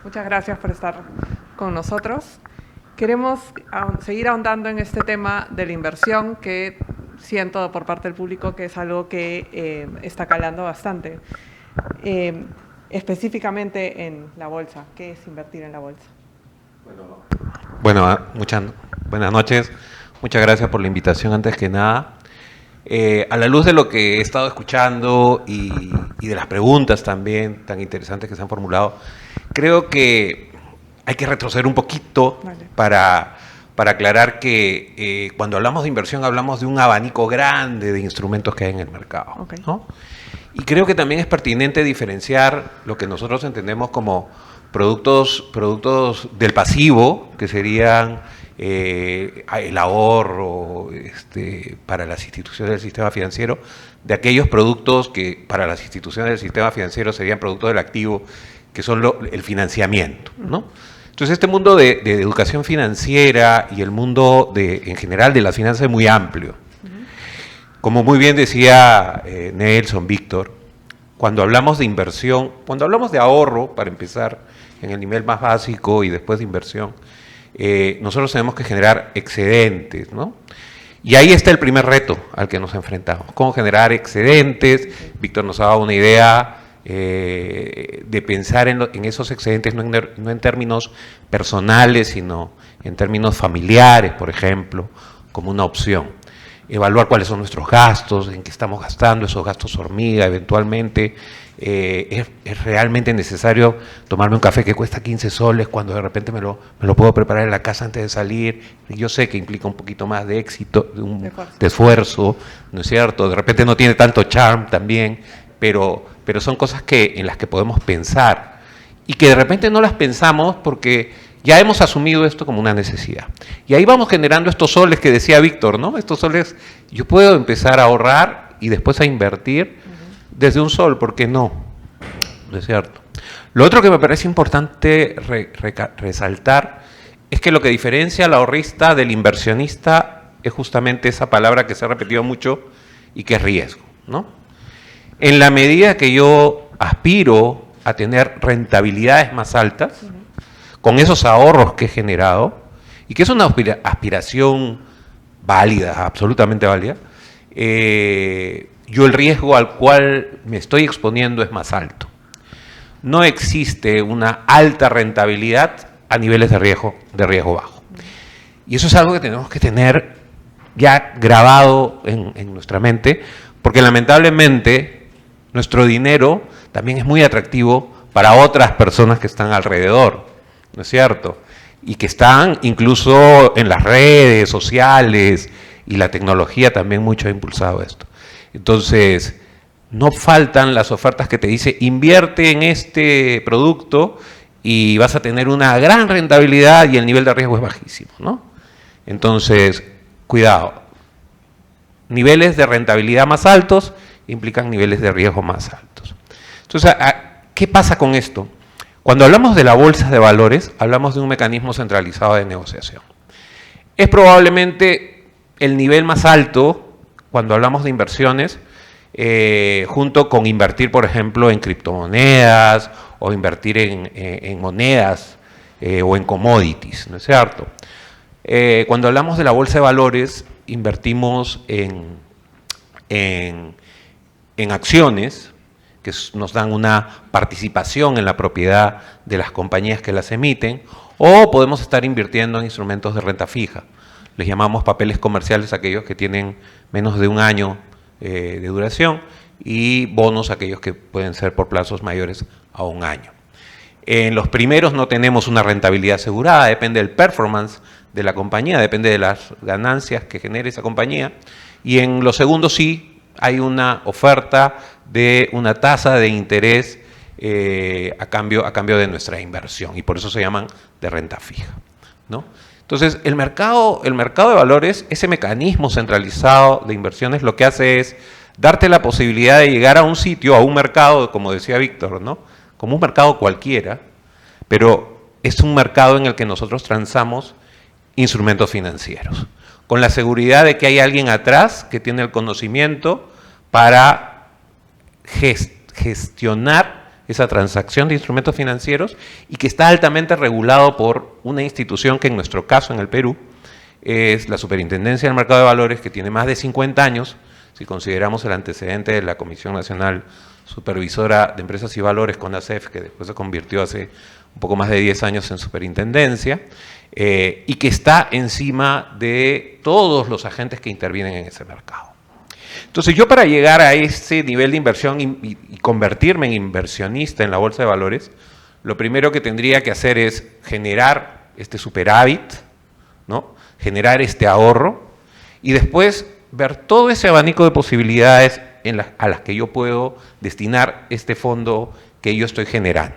Muchas gracias por estar con nosotros. Queremos seguir ahondando en este tema de la inversión que siento por parte del público que es algo que está calando bastante. Específicamente en la bolsa. ¿Qué es invertir en la bolsa? Bueno, buenas noches. Muchas gracias por la invitación antes que nada. A la luz de lo que he estado escuchando y de las preguntas también tan interesantes que se han formulado, creo que hay que retroceder un poquito para aclarar que cuando hablamos de inversión hablamos de un abanico grande de instrumentos que hay en el mercado, ¿no? Y creo que también es pertinente diferenciar lo que nosotros entendemos como productos del pasivo, que serían el ahorro para las instituciones del sistema financiero, de aquellos productos que para las instituciones del sistema financiero serían productos del activo, que son el financiamiento, ¿no? Entonces, este mundo de educación financiera y el mundo en general de las finanzas es muy amplio. Como muy bien decía Nelson, Víctor, cuando hablamos de inversión, cuando hablamos de ahorro, para empezar en el nivel más básico y después de inversión, nosotros tenemos que generar excedentes, ¿no? Y ahí está el primer reto al que nos enfrentamos. ¿Cómo generar excedentes? Víctor nos ha dado una idea de pensar en esos excedentes no en términos personales, sino en términos familiares, por ejemplo, como una opción. Evaluar cuáles son nuestros gastos, en qué estamos gastando, esos gastos hormiga eventualmente. ¿Es realmente necesario tomarme un café que cuesta 15 soles cuando de repente me lo puedo preparar en la casa antes de salir? Yo sé que implica un poquito más de éxito, de esfuerzo, ¿no es cierto? De repente no tiene tanto charm también, pero son cosas en las que podemos pensar y que de repente no las pensamos porque ya hemos asumido esto como una necesidad. Y ahí vamos generando estos soles que decía Víctor, ¿no? Estos soles, yo puedo empezar a ahorrar y después a invertir desde un sol, ¿por qué no? ¿No es cierto? Lo otro que me parece importante resaltar es que lo que diferencia al ahorrista del inversionista es justamente esa palabra que se ha repetido mucho y que es riesgo, ¿no? En la medida que yo aspiro a tener rentabilidades más altas, con esos ahorros que he generado, y que es una aspiración válida, absolutamente válida, yo el riesgo al cual me estoy exponiendo es más alto. No existe una alta rentabilidad a niveles de riesgo bajo. Y eso es algo que tenemos que tener ya grabado en nuestra mente, porque lamentablemente nuestro dinero también es muy atractivo para otras personas que están alrededor. ¿no es cierto? Y que están incluso en las redes sociales, y la tecnología también mucho ha impulsado esto. Entonces, no faltan las ofertas que te dice, invierte en este producto y vas a tener una gran rentabilidad y el nivel de riesgo es bajísimo, ¿no? Entonces, cuidado. Niveles de rentabilidad más altos implican niveles de riesgo más altos. Entonces, ¿qué pasa con esto? Cuando hablamos de la bolsa de valores, hablamos de un mecanismo centralizado de negociación. Es probablemente el nivel más alto cuando hablamos de inversiones, junto con invertir, por ejemplo, en criptomonedas o invertir en monedas o en commodities, ¿no es cierto? Cuando hablamos de la bolsa de valores, invertimos en acciones que nos dan una participación en la propiedad de las compañías que las emiten, o podemos estar invirtiendo en instrumentos de renta fija. Les llamamos papeles comerciales aquellos que tienen menos de un año de duración, y bonos aquellos que pueden ser por plazos mayores a un año. En los primeros no tenemos una rentabilidad asegurada, depende del performance de la compañía, depende de las ganancias que genere esa compañía, y en los segundos sí hay una oferta de una tasa de interés a cambio de nuestra inversión, y por eso se llaman de renta fija, ¿no? Entonces, el mercado de valores, ese mecanismo centralizado de inversiones, lo que hace es darte la posibilidad de llegar a un sitio, a un mercado, como decía Víctor, ¿no? Como un mercado cualquiera, pero es un mercado en el que nosotros transamos instrumentos financieros, con la seguridad de que hay alguien atrás que tiene el conocimiento para gestionar esa transacción de instrumentos financieros, y que está altamente regulado por una institución que en nuestro caso en el Perú es la Superintendencia del Mercado de Valores, que tiene más de 50 años, si consideramos el antecedente de la Comisión Nacional Supervisora de Empresas y Valores, CONACEF, que después se convirtió hace un poco más de 10 años en superintendencia, y que está encima de todos los agentes que intervienen en ese mercado. Entonces, yo para llegar a ese nivel de inversión y convertirme en inversionista en la bolsa de valores, lo primero que tendría que hacer es generar este superávit, ¿no? Generar este ahorro, y después ver todo ese abanico de posibilidades a las que yo puedo destinar este fondo que yo estoy generando.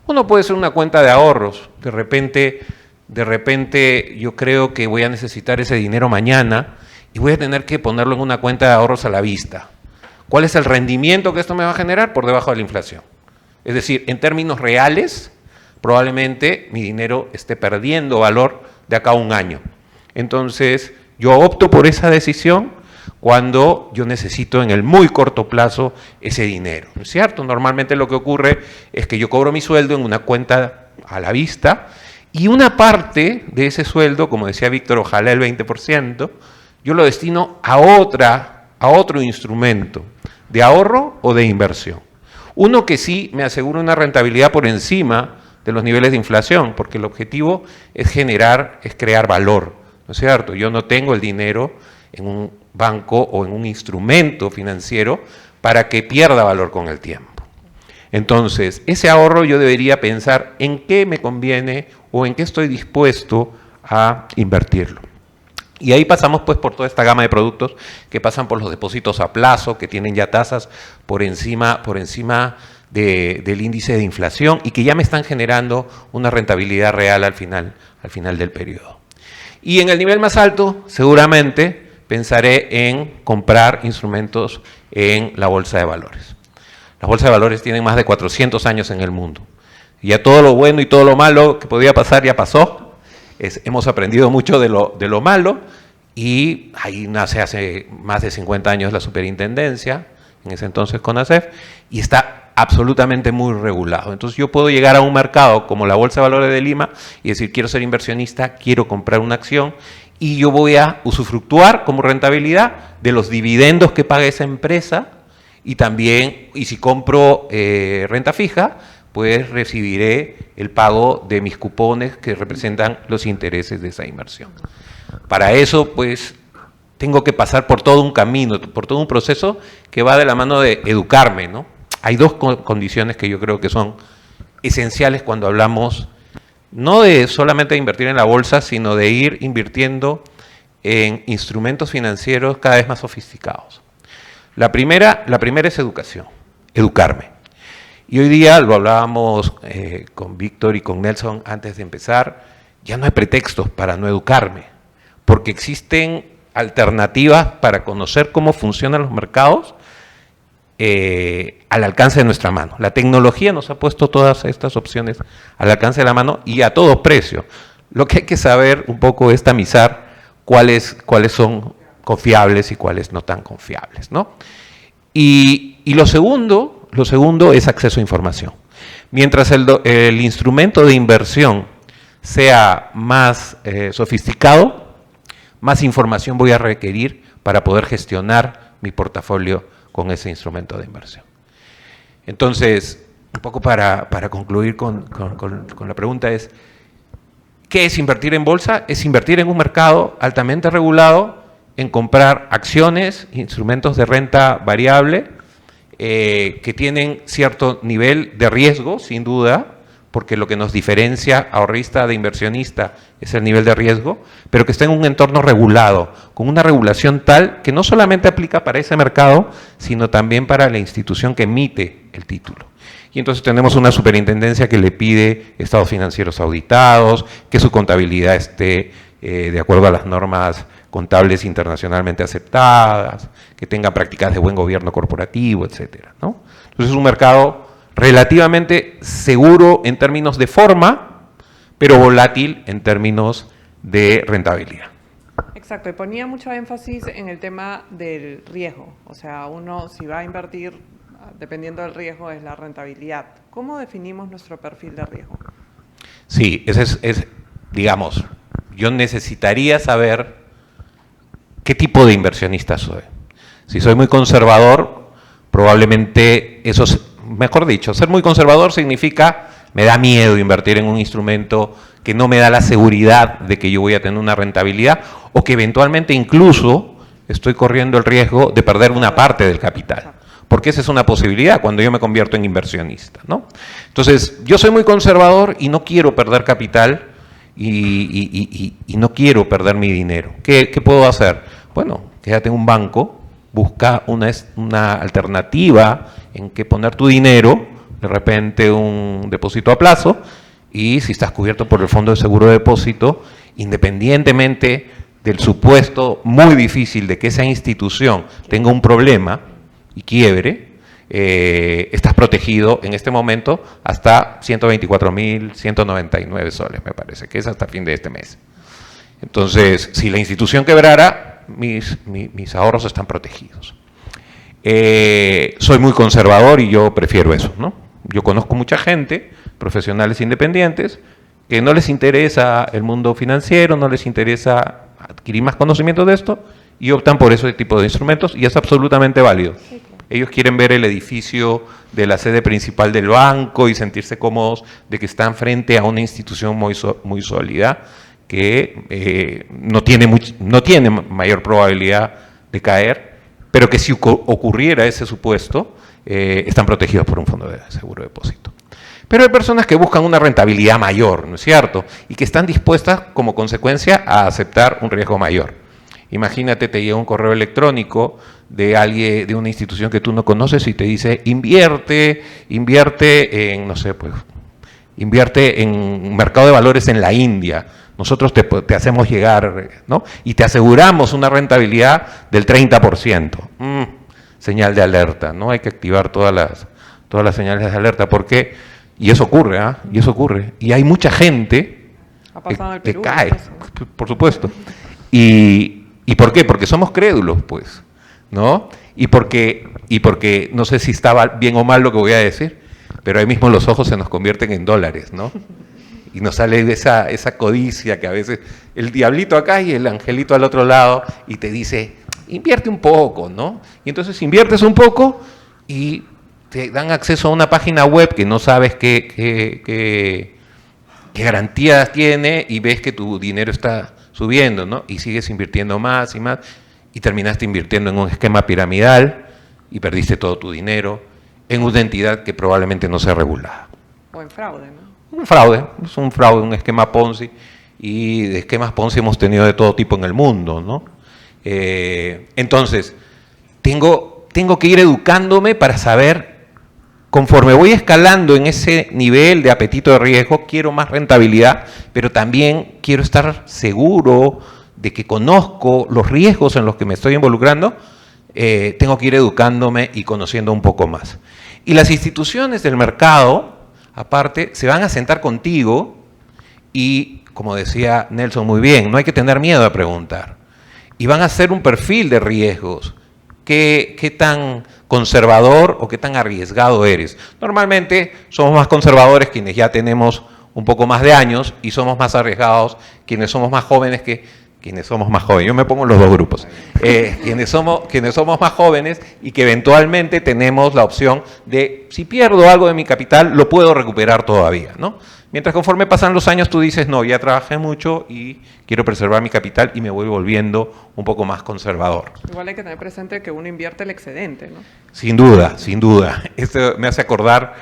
Uno puede ser una cuenta de ahorros. De repente yo creo que voy a necesitar ese dinero mañana y voy a tener que ponerlo en una cuenta de ahorros a la vista. ¿Cuál es el rendimiento que esto me va a generar? Por debajo de la inflación. Es decir, en términos reales, probablemente mi dinero esté perdiendo valor de acá a un año. Entonces, yo opto por esa decisión cuando yo necesito en el muy corto plazo ese dinero, ¿no es cierto? Normalmente lo que ocurre es que yo cobro mi sueldo en una cuenta a la vista, y una parte de ese sueldo, como decía Víctor, ojalá el 20%, yo lo destino a otro instrumento de ahorro o de inversión. Uno que sí me asegura una rentabilidad por encima de los niveles de inflación, porque el objetivo es crear valor, ¿no es cierto? Yo no tengo el dinero en un banco o en un instrumento financiero para que pierda valor con el tiempo. Entonces, ese ahorro yo debería pensar en qué me conviene o en qué estoy dispuesto a invertirlo. Y ahí pasamos pues por toda esta gama de productos que pasan por los depósitos a plazo, que tienen ya tasas por encima del índice de inflación, y que ya me están generando una rentabilidad real al final del periodo. Y en el nivel más alto, seguramente pensaré en comprar instrumentos en la bolsa de valores. Las bolsas de valores tienen más de 400 años en el mundo. Ya todo lo bueno y todo lo malo que podía pasar ya pasó. Hemos aprendido mucho de lo malo, y ahí nace hace más de 50 años la superintendencia, en ese entonces CONACEF, y está absolutamente muy regulado. Entonces yo puedo llegar a un mercado como la Bolsa de Valores de Lima y decir, quiero ser inversionista, quiero comprar una acción, y yo voy a usufructuar como rentabilidad de los dividendos que paga esa empresa, y también, y si compro renta fija, pues recibiré el pago de mis cupones que representan los intereses de esa inversión. Para eso, pues, tengo que pasar por todo un camino, por todo un proceso que va de la mano de educarme, ¿no? Hay dos condiciones que yo creo que son esenciales cuando hablamos no de solamente invertir en la bolsa, sino de ir invirtiendo en instrumentos financieros cada vez más sofisticados. La primera es educación, educarme. Y hoy día, lo hablábamos con Víctor y con Nelson antes de empezar, ya no hay pretextos para no educarme, porque existen alternativas para conocer cómo funcionan los mercados al alcance de nuestra mano. La tecnología nos ha puesto todas estas opciones al alcance de la mano y a todo precio. Lo que hay que saber un poco es tamizar cuáles son confiables y cuáles no tan confiables, ¿no? Y lo segundo es acceso a información. Mientras el instrumento de inversión sea más sofisticado, más información voy a requerir para poder gestionar mi portafolio con ese instrumento de inversión. Entonces, un poco para concluir con la pregunta es, ¿qué es invertir en bolsa? Es invertir en un mercado altamente regulado, en comprar acciones, instrumentos de renta variable, que tienen cierto nivel de riesgo, sin duda, porque lo que nos diferencia ahorrista de inversionista es el nivel de riesgo, pero que está en un entorno regulado, con una regulación tal que no solamente aplica para ese mercado, sino también para la institución que emite el título. Y entonces tenemos una superintendencia que le pide estados financieros auditados, que su contabilidad esté de acuerdo a las normas contables internacionalmente aceptadas, que tenga prácticas de buen gobierno corporativo, etcétera, ¿no? Entonces es un mercado relativamente seguro en términos de forma, pero volátil en términos de rentabilidad. Exacto, y ponía mucho énfasis en el tema del riesgo. O sea, uno si va a invertir, dependiendo del riesgo, es la rentabilidad. ¿Cómo definimos nuestro perfil de riesgo? Sí, digamos, yo necesitaría saber qué tipo de inversionista soy. Si soy muy conservador, probablemente eso, mejor dicho, ser muy conservador significa, me da miedo invertir en un instrumento que no me da la seguridad de que yo voy a tener una rentabilidad o que eventualmente incluso estoy corriendo el riesgo de perder una parte del capital. Porque esa es una posibilidad cuando yo me convierto en inversionista, ¿no? Entonces, yo soy muy conservador y no quiero perder capital y no quiero perder mi dinero. ¿Qué puedo hacer? Bueno, quédate en un banco, busca una alternativa en que poner tu dinero, de repente un depósito a plazo, y si estás cubierto por el Fondo de Seguro de Depósito, independientemente del supuesto muy difícil de que esa institución tenga un problema y quiebre, estás protegido en este momento hasta 124.199 soles, me parece, que es hasta fin de este mes. Entonces, si la institución quebrara, mis ahorros están protegidos. Soy muy conservador y yo prefiero eso, ¿no? Yo conozco mucha gente, profesionales independientes, que no les interesa el mundo financiero, no les interesa adquirir más conocimiento de esto y optan por ese tipo de instrumentos y es absolutamente válido. Ellos quieren ver el edificio de la sede principal del banco y sentirse cómodos de que están frente a una institución muy sólida que no tiene mayor probabilidad de caer, pero que si ocurriera ese supuesto, están protegidos por un fondo de seguro de depósito. Pero hay personas que buscan una rentabilidad mayor, ¿no es cierto? Y que están dispuestas, como consecuencia, a aceptar un riesgo mayor. Imagínate, te llega un correo electrónico de alguien, de una institución que tú no conoces y te dice, invierte en, no sé, pues, invierte en mercado de valores en la India. Nosotros te hacemos llegar, ¿no? Y te aseguramos una rentabilidad del 30%. Señal de alerta, ¿no? Hay que activar todas las señales de alerta, porque, y eso ocurre, ¿ah? Y eso ocurre. Y hay mucha gente que cae, por supuesto. ¿Y por qué? Porque somos crédulos, pues, ¿no? Y porque no sé si estaba bien o mal lo que voy a decir, pero ahí mismo los ojos se nos convierten en dólares, ¿no? Y nos sale esa codicia que a veces el diablito acá y el angelito al otro lado y te dice, invierte un poco, ¿no? Y entonces inviertes un poco y te dan acceso a una página web que no sabes qué garantías tiene y ves que tu dinero está subiendo, ¿no? Y sigues invirtiendo más y más y terminaste invirtiendo en un esquema piramidal y perdiste todo tu dinero en una entidad que probablemente no sea regulada. O en fraude, ¿no? un fraude, es un fraude, un esquema Ponzi, y de esquemas Ponzi hemos tenido de todo tipo en el mundo, ¿no? Entonces, tengo que ir educándome para saber, conforme voy escalando en ese nivel de apetito de riesgo, quiero más rentabilidad, pero también quiero estar seguro de que conozco los riesgos en los que me estoy involucrando. Tengo que ir educándome y conociendo un poco más. Y las instituciones del mercado, aparte, se van a sentar contigo y, como decía Nelson muy bien, no hay que tener miedo a preguntar. Y van a hacer un perfil de riesgos. ¿Qué tan conservador o qué tan arriesgado eres? Normalmente somos más conservadores quienes ya tenemos un poco más de años y somos más arriesgados quienes somos más jóvenes quienes somos más jóvenes. Yo me pongo en los dos grupos. Quienes somos más jóvenes y que eventualmente tenemos la opción de, si pierdo algo de mi capital, lo puedo recuperar todavía, ¿no? Mientras conforme pasan los años tú dices, no, ya trabajé mucho y quiero preservar mi capital y me voy volviendo un poco más conservador. Igual hay que tener presente que uno invierte el excedente, ¿no? Sin duda, sin duda. Esto me hace acordar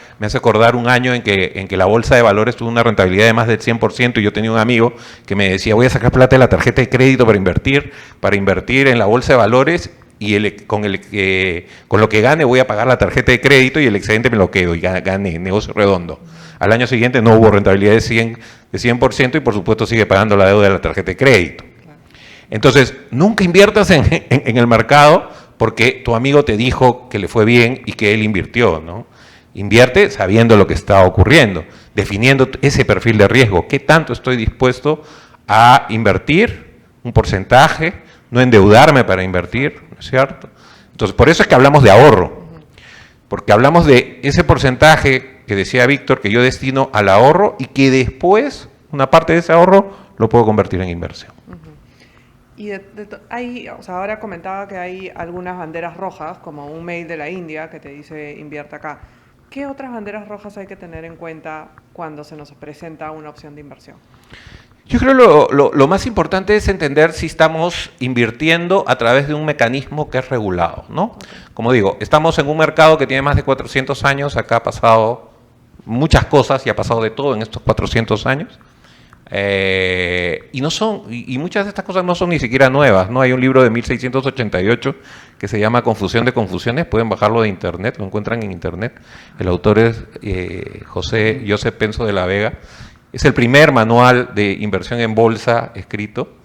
un año en que la bolsa de valores tuvo una rentabilidad de más del 100% y yo tenía un amigo que me decía, voy a sacar plata de la tarjeta de crédito para invertir en la bolsa de valores y con lo que gane voy a pagar la tarjeta de crédito y el excedente me lo quedo y gané, negocio redondo. Al año siguiente no hubo rentabilidad de 100% y por supuesto sigue pagando la deuda de la tarjeta de crédito. Entonces, nunca inviertas en el mercado porque tu amigo te dijo que le fue bien y que él invirtió, ¿no? Invierte sabiendo lo que está ocurriendo, definiendo ese perfil de riesgo. ¿Qué tanto estoy dispuesto a invertir? Un porcentaje, no endeudarme para invertir, ¿no es cierto? Entonces, por eso es que hablamos de ahorro, porque hablamos de ese porcentaje que decía Víctor, que yo destino al ahorro y que después una parte de ese ahorro lo puedo convertir en inversión. Y ahora comentaba que hay algunas banderas rojas, como un mail de la India que te dice invierte acá. ¿Qué otras banderas rojas hay que tener en cuenta cuando se nos presenta una opción de inversión? Yo creo lo más importante es entender si estamos invirtiendo a través de un mecanismo que es regulado, ¿no? Okay. Como digo, estamos en un mercado que tiene más de 400 años, acá ha pasado muchas cosas y ha pasado de todo en estos 400 años. Y muchas de estas cosas no son ni siquiera nuevas, ¿no? Hay un libro de 1688 que se llama Confusión de Confusiones, pueden bajarlo de internet, lo encuentran en internet. El autor es Joseph Penso de la Vega. Es el primer manual de inversión en bolsa escrito.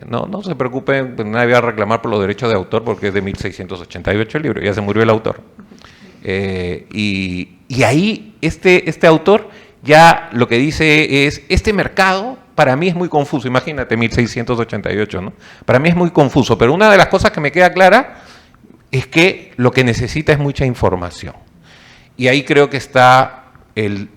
No se preocupen, nadie va a reclamar por los derechos de autor porque es de 1688 el libro, ya se murió el autor. Y ahí este autor ya lo que dice es, este mercado para mí es muy confuso, imagínate 1688, ¿no? Para mí es muy confuso, pero una de las cosas que me queda clara es que lo que necesita es mucha información. Y ahí creo que está el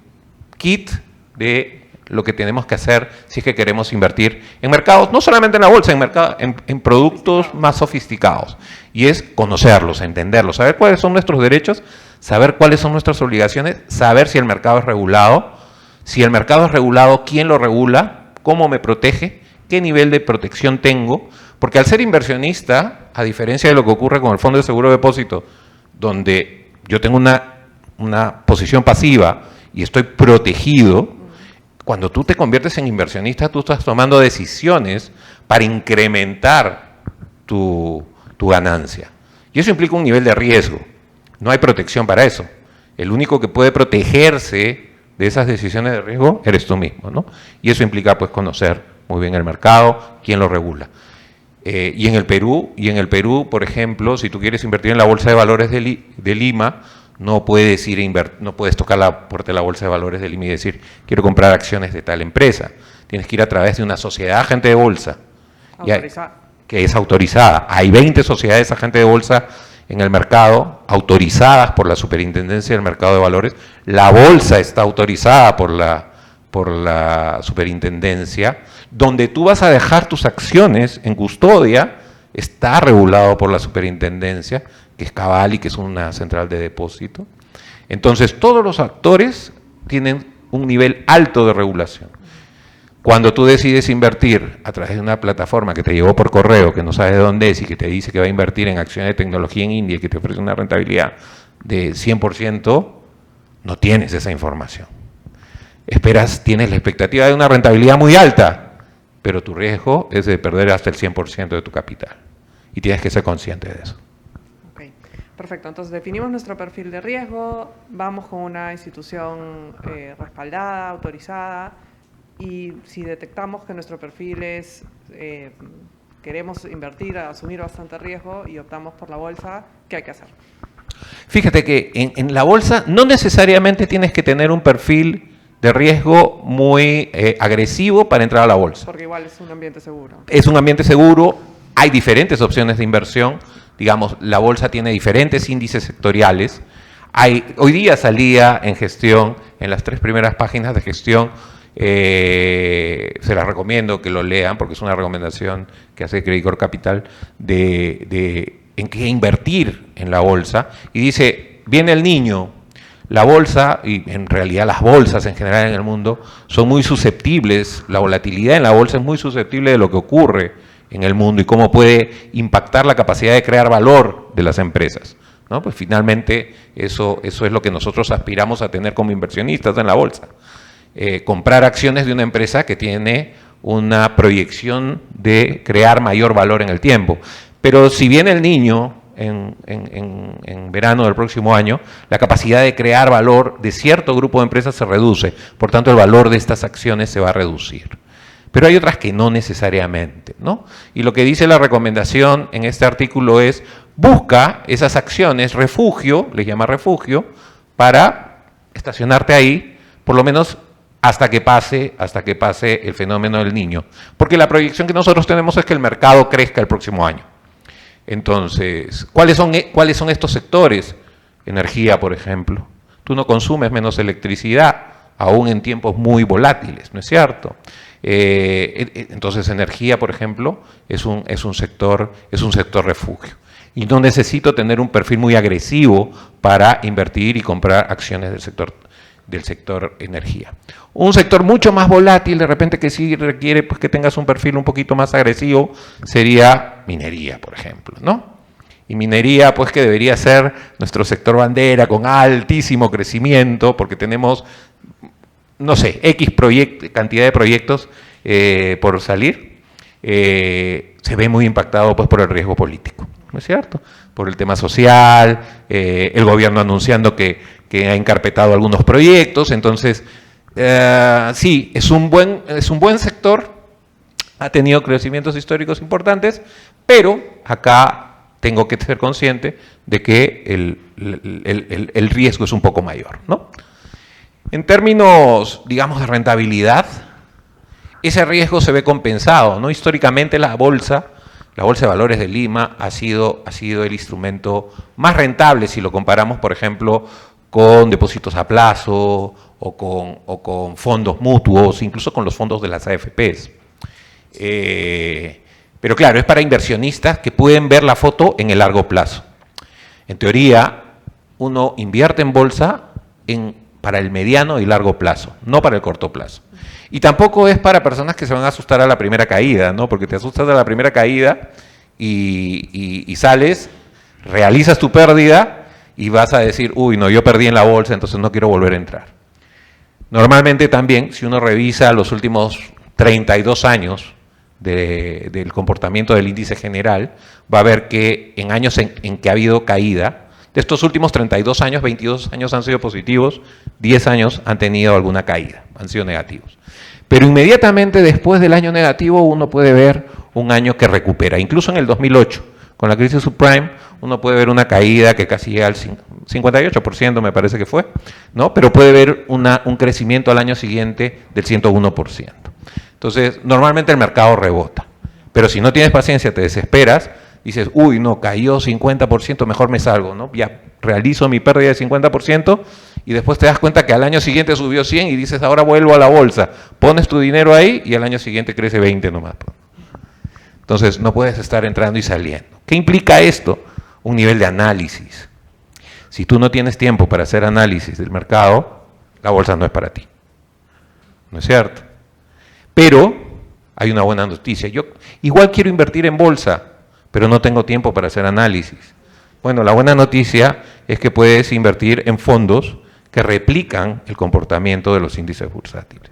kit de lo que tenemos que hacer si es que queremos invertir en mercados, no solamente en la bolsa, en productos más sofisticados. Y es conocerlos, entenderlos, saber cuáles son nuestros derechos, saber cuáles son nuestras obligaciones, saber si el mercado es regulado. Si el mercado es regulado, ¿quién lo regula? ¿Cómo me protege? ¿Qué nivel de protección tengo? Porque al ser inversionista, a diferencia de lo que ocurre con el Fondo de Seguro de Depósito, donde yo tengo una posición pasiva y estoy protegido, cuando tú te conviertes en inversionista, tú estás tomando decisiones para incrementar tu ganancia. Y eso implica un nivel de riesgo. No hay protección para eso. El único que puede protegerse de esas decisiones de riesgo eres tú mismo, ¿no? Y eso implica pues conocer muy bien el mercado, quién lo regula. Y en el Perú, por ejemplo, si tú quieres invertir en la Bolsa de Valores de Lima, no puedes tocar la puerta de la Bolsa de Valores de Lima y decir, quiero comprar acciones de tal empresa. Tienes que ir a través de una sociedad agente de bolsa. Autorizada. Que es autorizada. Hay 20 sociedades agente de bolsa en el mercado, autorizadas por la Superintendencia del Mercado de Valores. La bolsa está autorizada por la Superintendencia. Donde tú vas a dejar tus acciones en custodia, está regulado por la Superintendencia, que es Cabal y que es una central de depósito. Entonces, todos los actores tienen un nivel alto de regulación. Cuando tú decides invertir a través de una plataforma que te llegó por correo, que no sabes de dónde es y que te dice que va a invertir en acciones de tecnología en India y que te ofrece una rentabilidad de 100%, no tienes esa información. tienes la expectativa de una rentabilidad muy alta, pero tu riesgo es de perder hasta el 100% de tu capital. Y tienes que ser consciente de eso. Ok, perfecto. Entonces definimos nuestro perfil de riesgo, vamos con una institución respaldada, autorizada, y si detectamos que nuestro perfil es, queremos invertir, asumir bastante riesgo y optamos por la bolsa, ¿qué hay que hacer? Fíjate que en la bolsa no necesariamente tienes que tener un perfil de riesgo muy agresivo para entrar a la bolsa. Porque igual es un ambiente seguro. Es un ambiente seguro, hay diferentes opciones de inversión, digamos, la bolsa tiene diferentes índices sectoriales. Hoy día salía en gestión, en las 3 primeras páginas de gestión, se las recomiendo que lo lean porque es una recomendación que hace Credicorp Capital en qué invertir en la bolsa, y dice, viene el niño, la bolsa, y en realidad las bolsas en general en el mundo, son muy susceptibles, la volatilidad en la bolsa es muy susceptible de lo que ocurre en el mundo y cómo puede impactar la capacidad de crear valor de las empresas, ¿no? Pues finalmente eso es lo que nosotros aspiramos a tener como inversionistas en la bolsa, comprar acciones de una empresa que tiene una proyección de crear mayor valor en el tiempo. Pero si viene el niño en verano del próximo año, la capacidad de crear valor de cierto grupo de empresas se reduce, por tanto el valor de estas acciones se va a reducir. Pero hay otras que no necesariamente, ¿no? Y lo que dice la recomendación en este artículo es, busca esas acciones, refugio, les llama refugio, para estacionarte ahí, por lo menos hasta que pase el fenómeno del niño. Porque la proyección que nosotros tenemos es que el mercado crezca el próximo año. Entonces, ¿cuáles son estos sectores? Energía, por ejemplo. Tú no consumes menos electricidad, aún en tiempos muy volátiles, ¿no es cierto? Entonces, energía, por ejemplo, es un sector refugio. Y no necesito tener un perfil muy agresivo para invertir y comprar acciones del sector energía. Un sector mucho más volátil, de repente que sí requiere pues, que tengas un perfil un poquito más agresivo, sería minería, por ejemplo, ¿no? Y minería, pues que debería ser nuestro sector bandera con altísimo crecimiento, porque tenemos, no sé, cantidad de proyectos por salir, se ve muy impactado pues, por el riesgo político, ¿no es cierto? Por el tema social, el gobierno anunciando que ha encarpetado algunos proyectos, entonces sí, es un buen sector, ha tenido crecimientos históricos importantes, pero acá tengo que ser consciente de que el riesgo es un poco mayor, ¿no? En términos, digamos, de rentabilidad, ese riesgo se ve compensado, ¿no? Históricamente la Bolsa de Valores de Lima ha sido el instrumento más rentable si lo comparamos, por ejemplo, con depósitos a plazo o con fondos mutuos, incluso con los fondos de las AFPs. Pero claro, es para inversionistas que pueden ver la foto en el largo plazo. En teoría, uno invierte en bolsa para el mediano y largo plazo, no para el corto plazo. Y tampoco es para personas que se van a asustar a la primera caída, ¿no? Porque te asustas a la primera caída y sales, realizas tu pérdida y vas a decir, uy, no, yo perdí en la bolsa, entonces no quiero volver a entrar. Normalmente también, si uno revisa los últimos 32 años del comportamiento del índice general, va a ver que en años en que ha habido caída, de estos últimos 32 años, 22 años han sido positivos, 10 años han tenido alguna caída, han sido negativos. Pero inmediatamente después del año negativo uno puede ver un año que recupera. Incluso en el 2008, con la crisis subprime, uno puede ver una caída que casi llega al 58%, me parece que fue, ¿no? Pero puede ver un crecimiento al año siguiente del 101%. Entonces, normalmente el mercado rebota. Pero si no tienes paciencia, te desesperas, dices, uy, no, cayó 50%, mejor me salgo, ¿no? Ya realizo mi pérdida de 50% y después te das cuenta que al año siguiente subió 100 y dices, ahora vuelvo a la bolsa. Pones tu dinero ahí y al año siguiente crece 20 nomás. Entonces, no puedes estar entrando y saliendo. ¿Qué implica esto? Un nivel de análisis. Si tú no tienes tiempo para hacer análisis del mercado, la bolsa no es para ti. ¿No es cierto? Pero hay una buena noticia. Yo igual quiero invertir en bolsa, pero no tengo tiempo para hacer análisis. Bueno, la buena noticia es que puedes invertir en fondos que replican el comportamiento de los índices bursátiles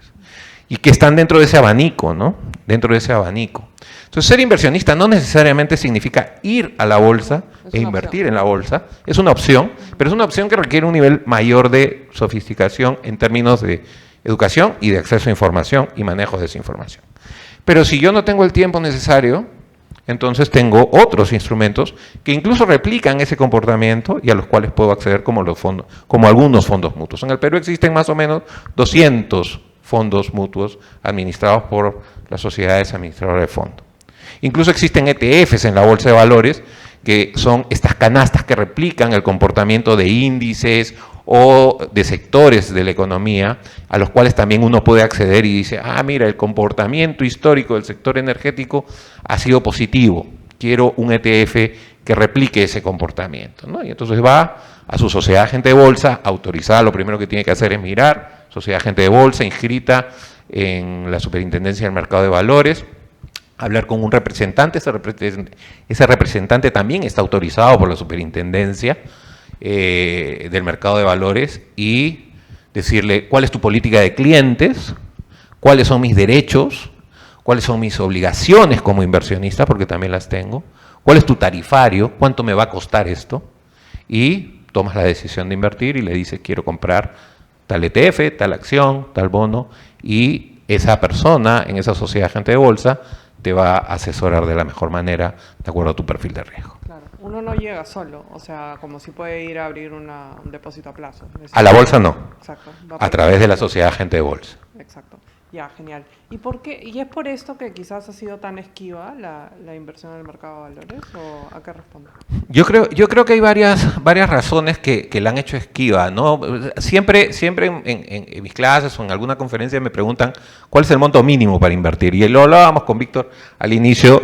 y que están dentro de ese abanico, ¿no? Dentro de ese abanico. Entonces, ser inversionista no necesariamente significa ir a la bolsa e invertir en la bolsa. Es una opción, pero es una opción que requiere un nivel mayor de sofisticación en términos de educación y de acceso a información y manejo de esa información. Pero si yo no tengo el tiempo necesario, entonces tengo otros instrumentos que incluso replican ese comportamiento y a los cuales puedo acceder como los fondos, como algunos fondos mutuos. En el Perú existen más o menos 200 fondos mutuos administrados por las sociedades administradoras de fondos. Incluso existen ETFs en la bolsa de valores, que son estas canastas que replican el comportamiento de índices o de sectores de la economía, a los cuales también uno puede acceder y dice, ah, mira, el comportamiento histórico del sector energético ha sido positivo, quiero un ETF que replique ese comportamiento, ¿no? Y entonces va a su sociedad agente de bolsa, autorizada, lo primero que tiene que hacer es mirar, sociedad agente de bolsa, inscrita en la Superintendencia del Mercado de Valores, hablar con un representante, ese representante también está autorizado por la Superintendencia del Mercado de Valores y decirle cuál es tu política de clientes, cuáles son mis derechos, cuáles son mis obligaciones como inversionista, porque también las tengo, cuál es tu tarifario, cuánto me va a costar esto, y tomas la decisión de invertir y le dices quiero comprar tal ETF, tal acción, tal bono, y esa persona en esa sociedad agente de bolsa te va a asesorar de la mejor manera de acuerdo a tu perfil de riesgo. Claro, uno no llega solo, o sea, como si puede ir a abrir un depósito a plazo. A la bolsa no, Exacto. a través de la sociedad agente de bolsa. Exacto. Ya, genial. ¿Y por qué? ¿Y es por esto que quizás ha sido tan esquiva la inversión en el mercado de valores? ¿O a qué responde? Yo creo que hay varias razones que la han hecho esquiva, ¿no? Siempre en mis clases o en alguna conferencia me preguntan cuál es el monto mínimo para invertir. Y lo hablábamos con Víctor al inicio,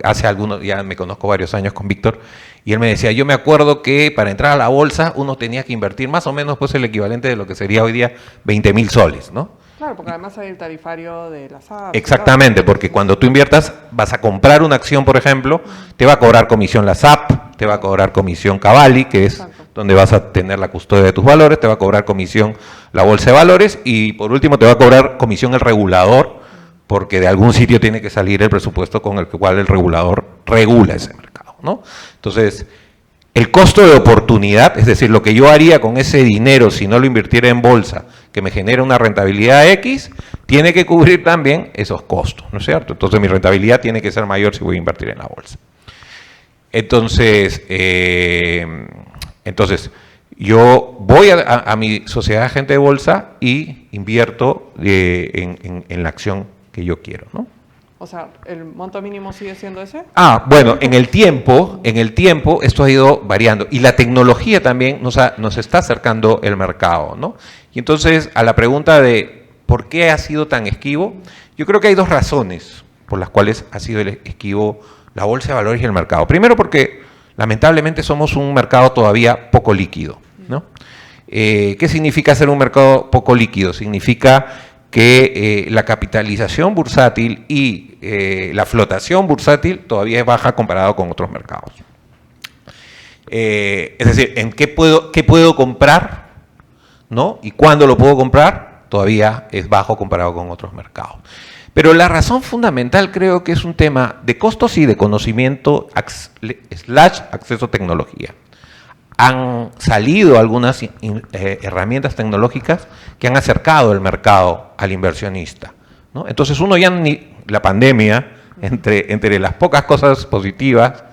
hace algunos, ya me conozco varios años con Víctor, y él me decía, yo me acuerdo que para entrar a la bolsa uno tenía que invertir más o menos pues el equivalente de lo que sería hoy día 20.000 soles, ¿no? Claro, porque además hay el tarifario de las SAP. Exactamente, porque cuando tú inviertas, vas a comprar una acción, por ejemplo, te va a cobrar comisión la SAP, te va a cobrar comisión Cavalli, que es donde vas a tener la custodia de tus valores, te va a cobrar comisión la bolsa de valores y por último te va a cobrar comisión el regulador, porque de algún sitio tiene que salir el presupuesto con el cual el regulador regula ese mercado, ¿no? Entonces, el costo de oportunidad, es decir, lo que yo haría con ese dinero si no lo invirtiera en bolsa, que me genera una rentabilidad X, tiene que cubrir también esos costos, ¿no es cierto? Entonces mi rentabilidad tiene que ser mayor si voy a invertir en la bolsa. Entonces, yo voy a mi sociedad agente de bolsa y invierto en la acción que yo quiero, ¿no? O sea, ¿el monto mínimo sigue siendo ese? Bueno, en el tiempo esto ha ido variando y la tecnología también nos está acercando el mercado, ¿no? Y entonces, a la pregunta de ¿por qué ha sido tan esquivo? Yo creo que hay dos razones por las cuales ha sido esquivo la bolsa de valores y el mercado. Primero porque lamentablemente somos un mercado todavía poco líquido, ¿no? ¿Qué significa ser un mercado poco líquido? Significa que la capitalización bursátil y la flotación bursátil todavía es baja comparado con otros mercados. Es decir, ¿en qué puedo comprar? ¿No? ¿Y cuándo lo puedo comprar? Todavía es bajo comparado con otros mercados. Pero la razón fundamental creo que es un tema de costos y de conocimiento / acceso a tecnología. Han salido algunas herramientas tecnológicas que han acercado el mercado al inversionista, ¿no? Entonces uno ya la pandemia, entre las pocas cosas positivas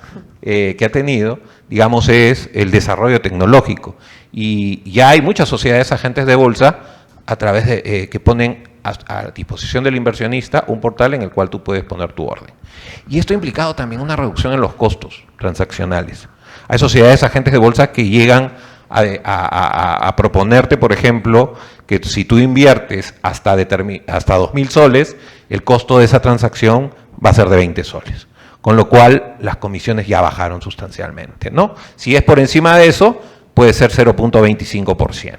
que ha tenido, digamos, es el desarrollo tecnológico. Y ya hay muchas sociedades agentes de bolsa a través de que ponen a disposición del inversionista un portal en el cual tú puedes poner tu orden. Y esto ha implicado también una reducción en los costos transaccionales. Hay sociedades agentes de bolsa que llegan a proponerte, por ejemplo, que si tú inviertes hasta 2.000 soles, el costo de esa transacción va a ser de 20 soles. Con lo cual, las comisiones ya bajaron sustancialmente, ¿no? Si es por encima de eso, puede ser 0.25%.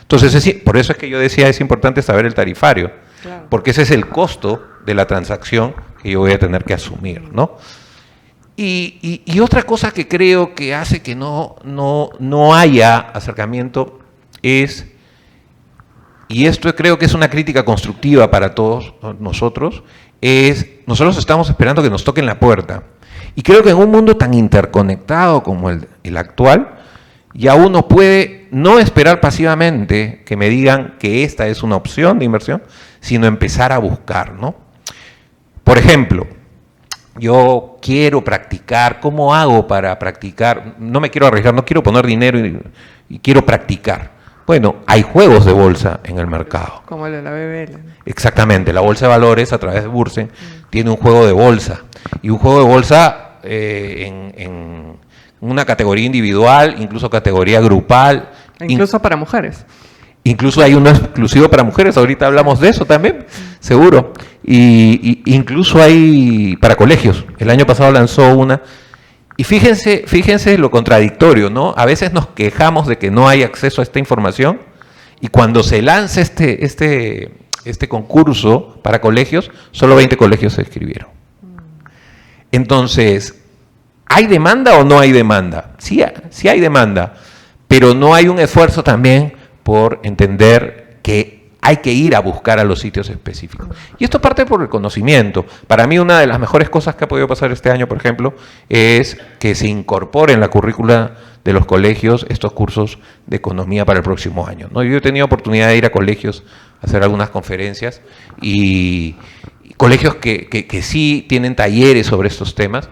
Entonces, por eso es que yo decía, es importante saber el tarifario, claro, porque ese es el costo de la transacción que yo voy a tener que asumir, ¿no? Y otra cosa que creo que hace que no haya acercamiento es y esto creo que es una crítica constructiva para todos nosotros, nosotros estamos esperando que nos toquen la puerta. Y creo que en un mundo tan interconectado como el actual, ya uno puede no esperar pasivamente que me digan que esta es una opción de inversión, sino empezar a buscar, ¿no? Por ejemplo, yo quiero practicar, ¿cómo hago para practicar? No me quiero arriesgar, no quiero poner dinero y quiero practicar. Bueno, hay juegos de bolsa en el mercado. Como el de la BBL. Exactamente, la Bolsa de Valores a través de Bursen tiene un juego de bolsa. Y un juego de bolsa en una categoría individual, incluso categoría grupal. Incluso para mujeres. Incluso hay uno exclusivo para mujeres, ahorita hablamos de eso también, seguro. Y incluso hay para colegios. El año pasado lanzó una. Y fíjense lo contradictorio, ¿no? A veces nos quejamos de que no hay acceso a esta información y cuando se lanza este concurso para colegios, solo 20 colegios se inscribieron. Entonces, ¿hay demanda o no hay demanda? Sí hay demanda, pero no hay un esfuerzo también por entender que hay que ir a buscar a los sitios específicos. Y esto parte por el conocimiento. Para mí una de las mejores cosas que ha podido pasar este año, por ejemplo, es que se incorpore en la currícula de los colegios estos cursos de economía para el próximo año, ¿no? Yo he tenido oportunidad de ir a colegios a hacer algunas conferencias y colegios que sí tienen talleres sobre estos temas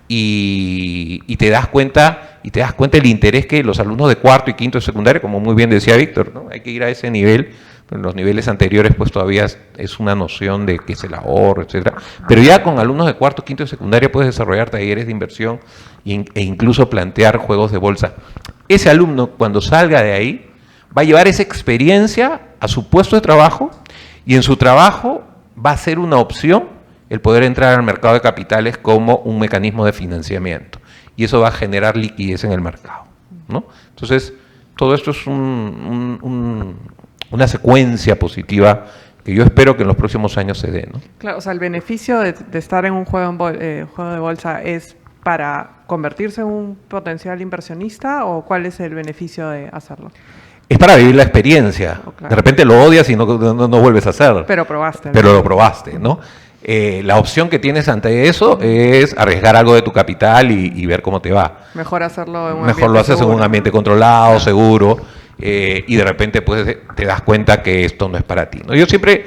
y te das cuenta el interés que los alumnos de cuarto y quinto de secundaria, como muy bien decía Víctor, ¿no? Hay que ir a ese nivel. En los niveles anteriores pues todavía es una noción de qué es el ahorro, etcétera. Pero ya con alumnos de cuarto, quinto y secundaria puedes desarrollar talleres de inversión e incluso plantear juegos de bolsa. Ese alumno cuando salga de ahí va a llevar esa experiencia a su puesto de trabajo y en su trabajo va a ser una opción el poder entrar al mercado de capitales como un mecanismo de financiamiento. Y eso va a generar liquidez en el mercado, ¿no? Entonces, todo esto es una secuencia positiva que yo espero que en los próximos años se dé, ¿no? Claro, o sea, el beneficio de estar en un juego de bolsa es para convertirse en un potencial inversionista o ¿cuál es el beneficio de hacerlo? Es para vivir la experiencia. Oh, claro. De repente lo odias y no vuelves a hacer. Pero probaste. Pero lo probaste, ¿no? La opción que tienes ante eso es arriesgar algo de tu capital y ver cómo te va. Mejor hacerlo en un Mejor lo haces seguro. En un ambiente controlado, seguro. Y de repente pues te das cuenta que esto no es para ti, ¿no? Yo siempre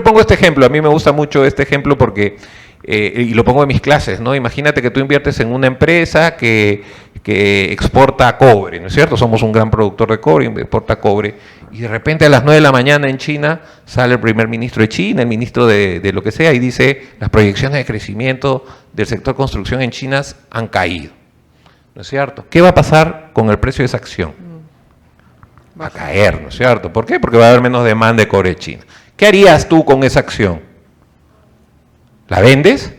pongo este ejemplo, a mí me gusta mucho este ejemplo porque, y lo pongo en mis clases, ¿no? Imagínate que tú inviertes en una empresa que exporta cobre, ¿no es cierto? Somos un gran productor de cobre, exporta cobre, y de repente a las 9 de la mañana en China sale el primer ministro de China, el ministro de lo que sea, y dice, las proyecciones de crecimiento del sector construcción en China han caído, ¿no es cierto? ¿Qué va a pasar con el precio de esa acción? Va a caer, ¿no es cierto? ¿Por qué? Porque va a haber menos demanda de cobre chino. ¿Qué harías tú con esa acción? ¿La vendes?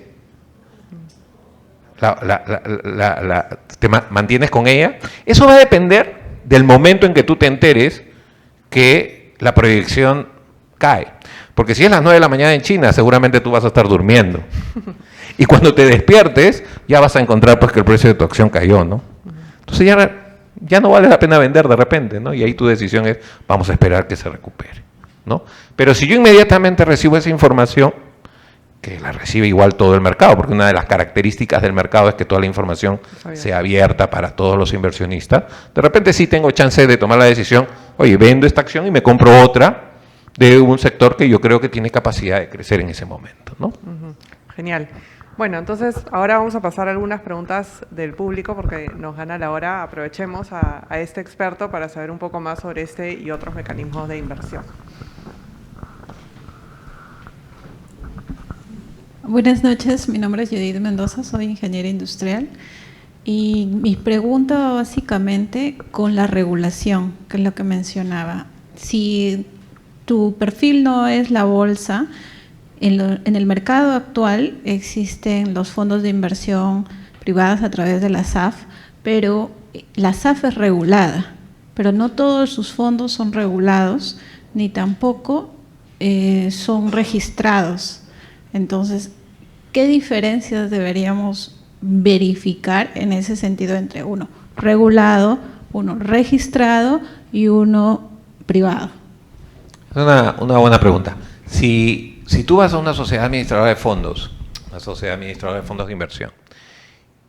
¿Te mantienes con ella? Eso va a depender del momento en que tú te enteres que la proyección cae. Porque si es las 9 de la mañana en China, seguramente tú vas a estar durmiendo. Y cuando te despiertes, ya vas a encontrar pues que el precio de tu acción cayó, ¿no? Entonces ya no vale la pena vender de repente, ¿no? Y ahí tu decisión es, vamos a esperar que se recupere, ¿no? Pero si yo inmediatamente recibo esa información, que la recibe igual todo el mercado, porque una de las características del mercado es que toda la información sea abierta para todos los inversionistas, de repente sí tengo chance de tomar la decisión, oye, vendo esta acción y me compro otra de un sector que yo creo que tiene capacidad de crecer en ese momento, ¿no? Genial. Bueno, entonces ahora vamos a pasar a algunas preguntas del público porque nos gana la hora. Aprovechemos a este experto para saber un poco más sobre este y otros mecanismos de inversión. Buenas noches, mi nombre es Judith Mendoza, soy ingeniera industrial y mi pregunta va básicamente con la regulación, que es lo que mencionaba. Si tu perfil no es la bolsa, en el mercado actual existen los fondos de inversión privadas a través de la SAF, pero la SAF es regulada, pero no todos sus fondos son regulados, ni tampoco son registrados. Entonces, ¿qué diferencias deberíamos verificar en ese sentido entre uno regulado, uno registrado y uno privado? Es una buena pregunta. Si tú vas a una sociedad administradora de fondos, una sociedad administradora de fondos de inversión,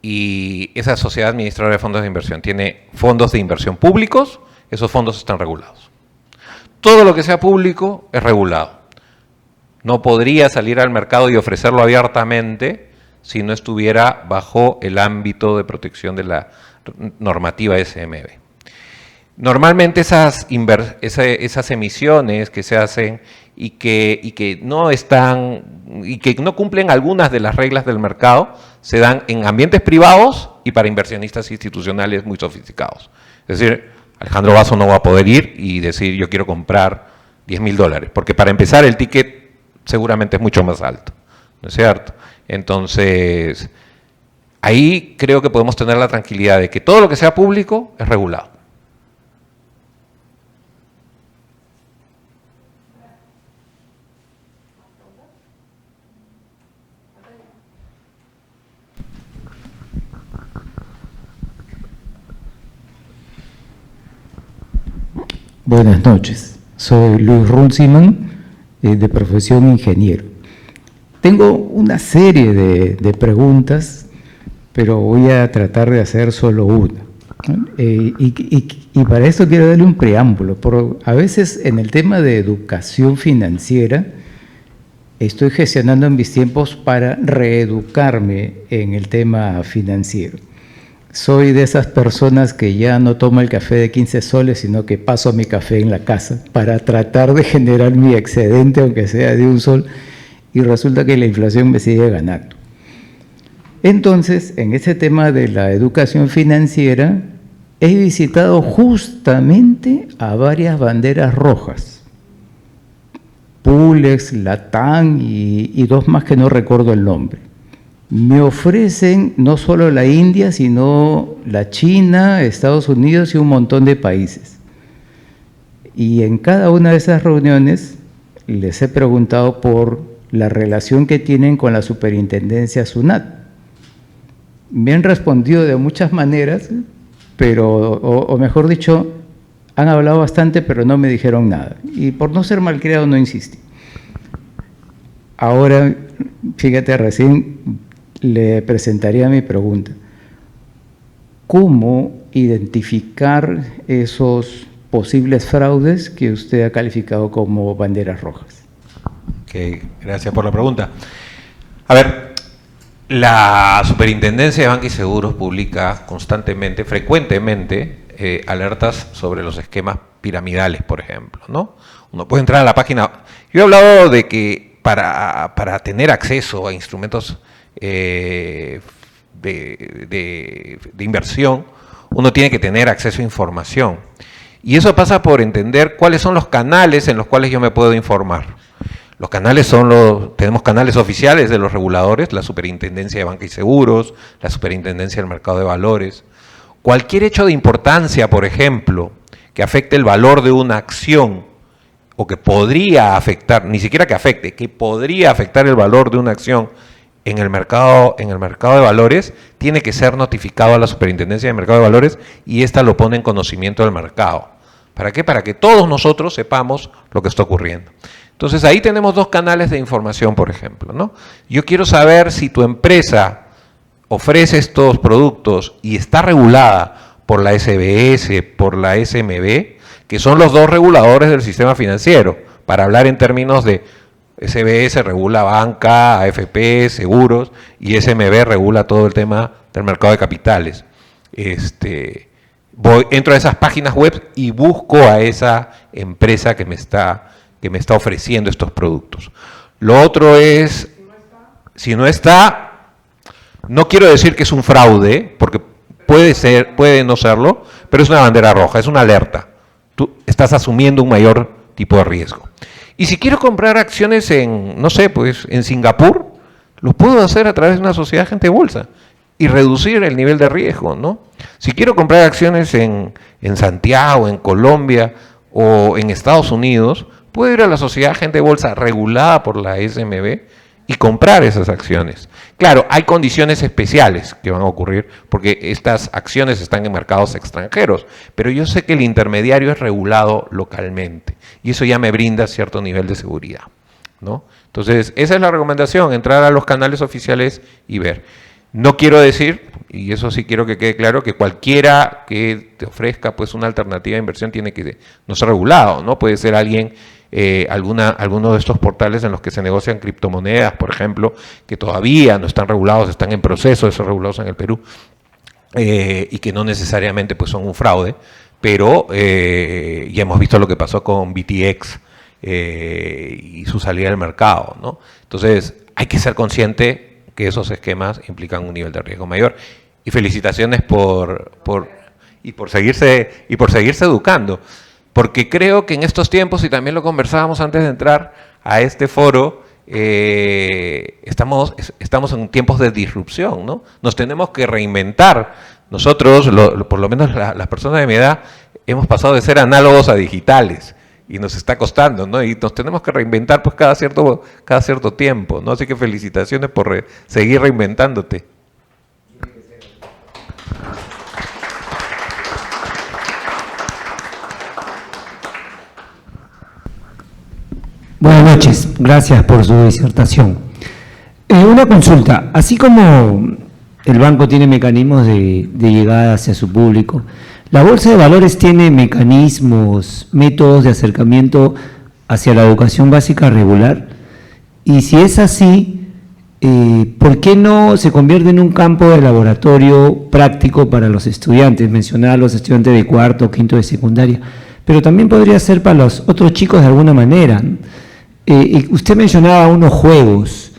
y esa sociedad administradora de fondos de inversión tiene fondos de inversión públicos, esos fondos están regulados. Todo lo que sea público es regulado. No podría salir al mercado y ofrecerlo abiertamente si no estuviera bajo el ámbito de protección de la normativa SMB. Normalmente esas emisiones que se hacen y que no cumplen algunas de las reglas del mercado se dan en ambientes privados y para inversionistas institucionales muy sofisticados. Es decir, Alejandro Basso no va a poder ir y decir yo quiero comprar $10.000, porque para empezar el ticket seguramente es mucho más alto, ¿no es cierto? Entonces, ahí creo que podemos tener la tranquilidad de que todo lo que sea público es regulado. Buenas noches, soy Luis Runciman, de profesión ingeniero. Tengo una serie de preguntas, pero voy a tratar de hacer solo una. Y para esto quiero darle un preámbulo. A veces en el tema de educación financiera, estoy gestionando en mis tiempos para reeducarme en el tema financiero. Soy de esas personas que ya no tomo el café de 15 soles, sino que paso mi café en la casa para tratar de generar mi excedente, aunque sea de 1 sol, y resulta que la inflación me sigue ganando. Entonces, en ese tema de la educación financiera, he visitado justamente a varias banderas rojas, Pulex, Latam y 2 más que no recuerdo el nombre. Me ofrecen no solo la India, sino la China, Estados Unidos y un montón de países. Y en cada una de esas reuniones les he preguntado por la relación que tienen con la superintendencia SUNAT. Me han respondido de muchas maneras, pero, o mejor dicho, han hablado bastante, pero no me dijeron nada. Y por no ser malcriado no insistí. Ahora, fíjate, recién le presentaría mi pregunta. ¿Cómo identificar esos posibles fraudes que usted ha calificado como banderas rojas? Ok, gracias por la pregunta. A ver, la Superintendencia de Banca y Seguros publica constantemente, frecuentemente, alertas sobre los esquemas piramidales, por ejemplo, ¿no? Uno puede entrar a la página. Yo he hablado de que para tener acceso a instrumentos de inversión, uno tiene que tener acceso a información. Y eso pasa por entender cuáles son los canales en los cuales yo me puedo informar. Los canales tenemos canales oficiales de los reguladores, la Superintendencia de Banca y Seguros, la Superintendencia del Mercado de Valores. Cualquier hecho de importancia, por ejemplo, que afecte el valor de una acción, o que podría afectar, ni siquiera que afecte, que podría afectar el valor de una acción en el mercado de valores, tiene que ser notificado a la Superintendencia de Mercado de Valores y ésta lo pone en conocimiento del mercado. ¿Para qué? Para que todos nosotros sepamos lo que está ocurriendo. Entonces ahí tenemos 2 canales de información, por ejemplo, ¿no? Yo quiero saber si tu empresa ofrece estos productos y está regulada por la SBS, por la SMB, que son los 2 reguladores del sistema financiero, para hablar en términos de SBS regula banca, AFP, seguros, y SMB regula todo el tema del mercado de capitales. Entro a esas páginas web y busco a esa empresa que me está ofreciendo estos productos. Lo otro es, si no está, no quiero decir que es un fraude, porque puede no serlo, pero es una bandera roja, es una alerta. Tú estás asumiendo un mayor tipo de riesgo. Y si quiero comprar acciones en Singapur, lo puedo hacer a través de una sociedad agente de bolsa y reducir el nivel de riesgo, ¿no? Si quiero comprar acciones en Santiago, en Colombia o en Estados Unidos, puedo ir a la sociedad agente de bolsa regulada por la SMB y comprar esas acciones. Claro, hay condiciones especiales que van a ocurrir porque estas acciones están en mercados extranjeros, pero yo sé que el intermediario es regulado localmente y eso ya me brinda cierto nivel de seguridad, ¿no? Entonces, esa es la recomendación, entrar a los canales oficiales y ver. No quiero decir, y eso sí quiero que quede claro, que cualquiera que te ofrezca pues una alternativa de inversión tiene que no ser regulado, ¿no? Puede ser alguien, alguno de estos portales en los que se negocian criptomonedas, por ejemplo, que todavía no están regulados, están en proceso de ser regulados en el Perú, y que no necesariamente pues son un fraude, pero ya hemos visto lo que pasó con BTX y su salida del mercado, ¿no? Entonces, hay que ser consciente que esos esquemas implican un nivel de riesgo mayor. Y felicitaciones por seguirse educando, porque creo que en estos tiempos, y también lo conversábamos antes de entrar a este foro, estamos en tiempos de disrupción, ¿no? Nos tenemos que reinventar. Nosotros, por lo menos las personas de mi edad, hemos pasado de ser análogos a digitales. Y nos está costando, ¿no? Y nos tenemos que reinventar pues cada cierto tiempo, ¿no? Así que felicitaciones por seguir reinventándote. Buenas noches, gracias por su disertación. Una consulta, así como el banco tiene mecanismos de llegada hacia su público, ¿la Bolsa de Valores tiene mecanismos, métodos de acercamiento hacia la educación básica regular? Y si es así, ¿por qué no se convierte en un campo de laboratorio práctico para los estudiantes? Mencionaba a los estudiantes de cuarto o quinto de secundaria, pero también podría ser para los otros chicos de alguna manera. Usted mencionaba unos juegos.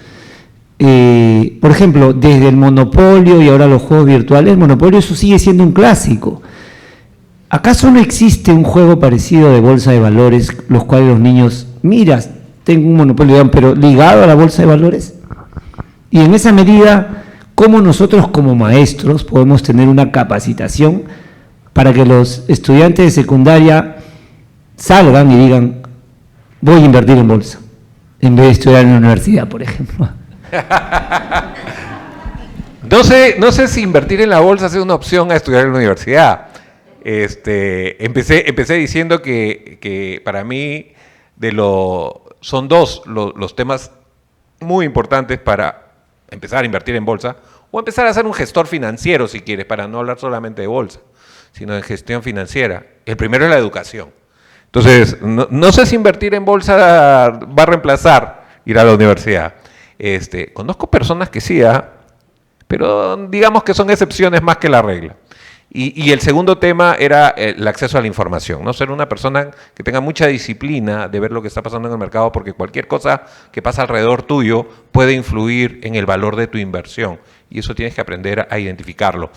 Por ejemplo, desde el Monopolio y ahora los juegos virtuales, el Monopolio eso sigue siendo un clásico. ¿Acaso no existe un juego parecido de bolsa de valores, los cuales los niños, mira, tengo un monopolio, pero ligado a la bolsa de valores? Y en esa medida, ¿cómo nosotros como maestros podemos tener una capacitación para que los estudiantes de secundaria salgan y digan, voy a invertir en bolsa, en vez de estudiar en la universidad, por ejemplo? No sé si invertir en la bolsa es una opción a estudiar en la universidad. Empecé diciendo que para mí son dos los temas muy importantes para empezar a invertir en bolsa o empezar a ser un gestor financiero, si quieres, para no hablar solamente de bolsa, sino de gestión financiera. El primero es la educación. Entonces, no sé si invertir en bolsa va a reemplazar ir a la universidad. Conozco personas que sí, pero digamos que son excepciones más que la regla. Y el segundo tema era el acceso a la información, ¿no? Ser una persona que tenga mucha disciplina de ver lo que está pasando en el mercado, porque cualquier cosa que pasa alrededor tuyo puede influir en el valor de tu inversión, y eso tienes que aprender a identificarlo.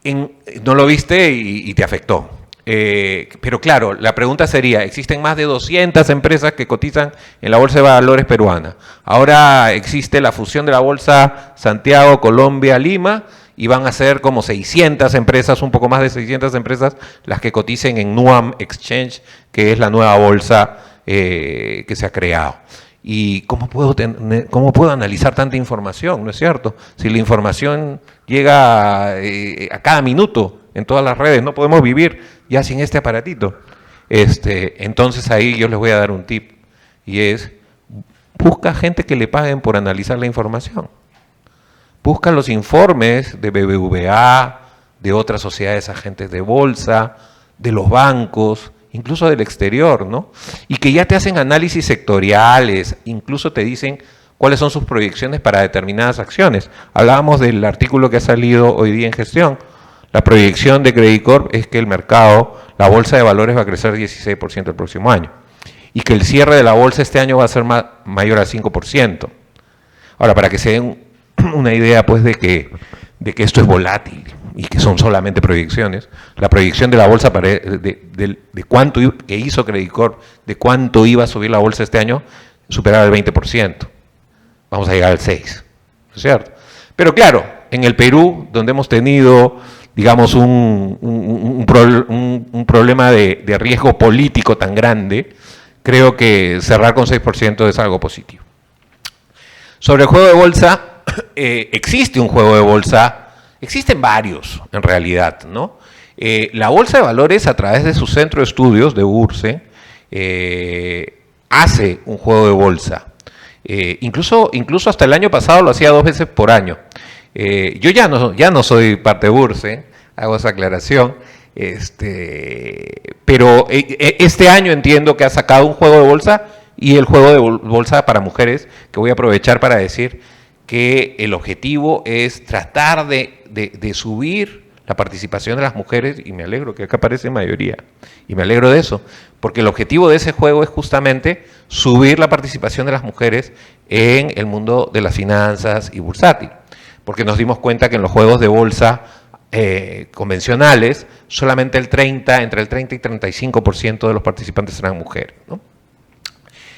No lo viste y te afectó. Pero claro, la pregunta sería, existen más de 200 empresas que cotizan en la Bolsa de Valores peruana. Ahora existe la fusión de la Bolsa Santiago, Colombia, Lima, y van a ser como 600 empresas, un poco más de 600 empresas, las que coticen en Nuam Exchange, que es la nueva bolsa que se ha creado. ¿Y cómo puedo analizar tanta información? ¿No es cierto? Si la información llega a cada minuto en todas las redes, no podemos vivir ya sin este aparatito. Entonces ahí yo les voy a dar un tip, y es, busca gente que le paguen por analizar la información. Busca los informes de BBVA, de otras sociedades agentes de bolsa, de los bancos, incluso del exterior, ¿no? Y que ya te hacen análisis sectoriales, incluso te dicen cuáles son sus proyecciones para determinadas acciones. Hablábamos del artículo que ha salido hoy día en Gestión. La proyección de Credit Corp es que el mercado, la bolsa de valores va a crecer 16% el próximo año, y que el cierre de la bolsa este año va a ser mayor al 5%. Ahora, para que se den una idea pues de que esto es volátil y que son solamente proyecciones, la proyección de la bolsa de cuánto que hizo Credit Corp, de cuánto iba a subir la bolsa este año, superaba el 20%. Vamos a llegar al 6%, ¿no es cierto? Pero claro, en el Perú, donde hemos tenido, digamos, un problema de riesgo político tan grande, creo que cerrar con 6% es algo positivo. Sobre el juego de bolsa, existe un juego de bolsa, existen varios en realidad, ¿no? La Bolsa de Valores, a través de su centro de estudios, de URSE, hace un juego de bolsa. Incluso hasta el año pasado lo hacía 2 veces por año. Yo ya no soy parte de URSE, hago esa aclaración, pero este año entiendo que ha sacado un juego de bolsa y el juego de bolsa para mujeres, que voy a aprovechar para decir que el objetivo es tratar de subir la participación de las mujeres, y me alegro que acá aparece mayoría, y me alegro de eso, porque el objetivo de ese juego es justamente subir la participación de las mujeres en el mundo de las finanzas y bursátil, porque nos dimos cuenta que en los juegos de bolsa convencionales, solamente entre el 30 y 35% de los participantes eran mujeres, ¿no?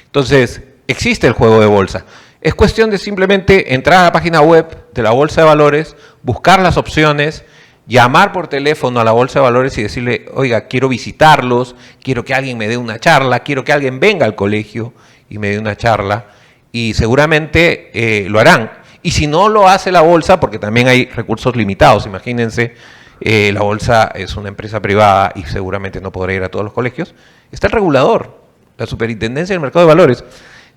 Entonces, existe el juego de bolsa. Es cuestión de simplemente entrar a la página web de la Bolsa de Valores, buscar las opciones, llamar por teléfono a la Bolsa de Valores y decirle, oiga, quiero visitarlos, quiero que alguien me dé una charla, quiero que alguien venga al colegio y me dé una charla, y seguramente lo harán. Y si no lo hace la Bolsa, porque también hay recursos limitados, imagínense, la Bolsa es una empresa privada y seguramente no podrá ir a todos los colegios, está el regulador, la Superintendencia del Mercado de Valores.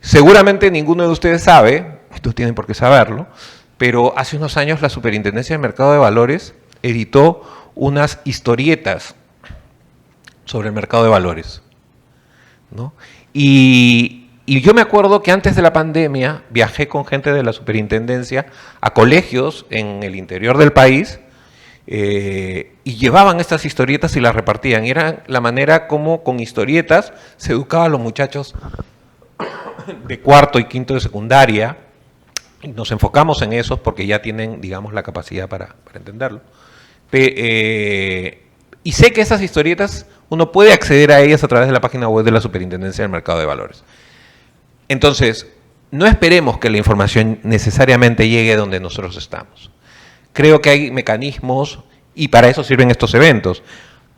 Seguramente ninguno de ustedes sabe, no tienen por qué saberlo, pero hace unos años la Superintendencia del Mercado de Valores editó unas historietas sobre el mercado de valores, ¿no? Y yo me acuerdo que antes de la pandemia viajé con gente de la superintendencia a colegios en el interior del país y llevaban estas historietas y las repartían. Y era la manera como con historietas se educaban a los muchachos de cuarto y quinto de secundaria. Y nos enfocamos en esos porque ya tienen, digamos, la capacidad para entenderlo. Y sé que esas historietas uno puede acceder a ellas a través de la página web de la Superintendencia del Mercado de Valores. Entonces, no esperemos que la información necesariamente llegue donde nosotros estamos. Creo que hay mecanismos, y para eso sirven estos eventos,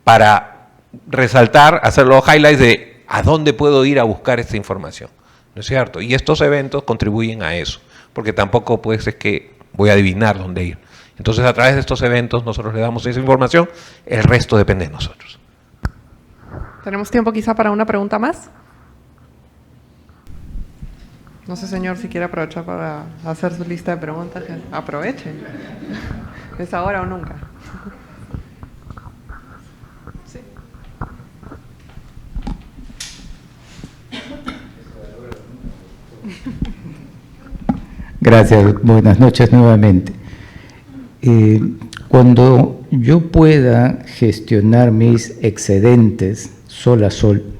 para resaltar, hacer los highlights de a dónde puedo ir a buscar esta información, ¿no es cierto? Y estos eventos contribuyen a eso, porque tampoco pues es que voy a adivinar dónde ir. Entonces, a través de estos eventos nosotros le damos esa información, el resto depende de nosotros. ¿Tenemos tiempo quizá para una pregunta más? No sé, señor, si quiere aprovechar para hacer su lista de preguntas. Aproveche. ¿Es ahora o nunca? Sí. Gracias, buenas noches nuevamente. Cuando yo pueda gestionar mis excedentes sol a sol,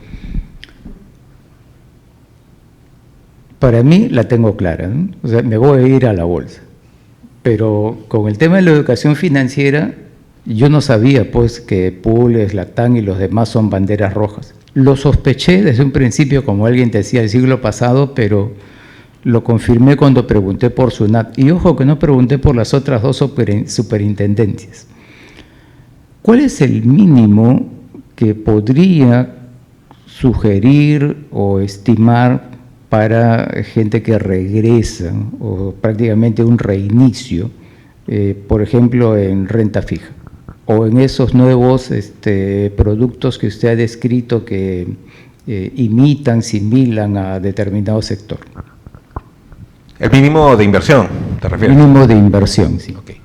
para mí la tengo clara, ¿no? O sea, me voy a ir a la bolsa. Pero con el tema de la educación financiera, yo no sabía pues que Pules, Lactán y los demás son banderas rojas. Lo sospeché desde un principio, como alguien decía el siglo pasado, pero lo confirmé cuando pregunté por SUNAT. Y ojo que no pregunté por las otras dos superintendencias. ¿Cuál es el mínimo que podría sugerir o estimar para gente que regresa o prácticamente un reinicio, por ejemplo, en renta fija o en esos nuevos productos que usted ha descrito que imitan, similan a determinado sector? El mínimo de inversión, ¿te refieres? Mínimo de inversión, sí. Okay.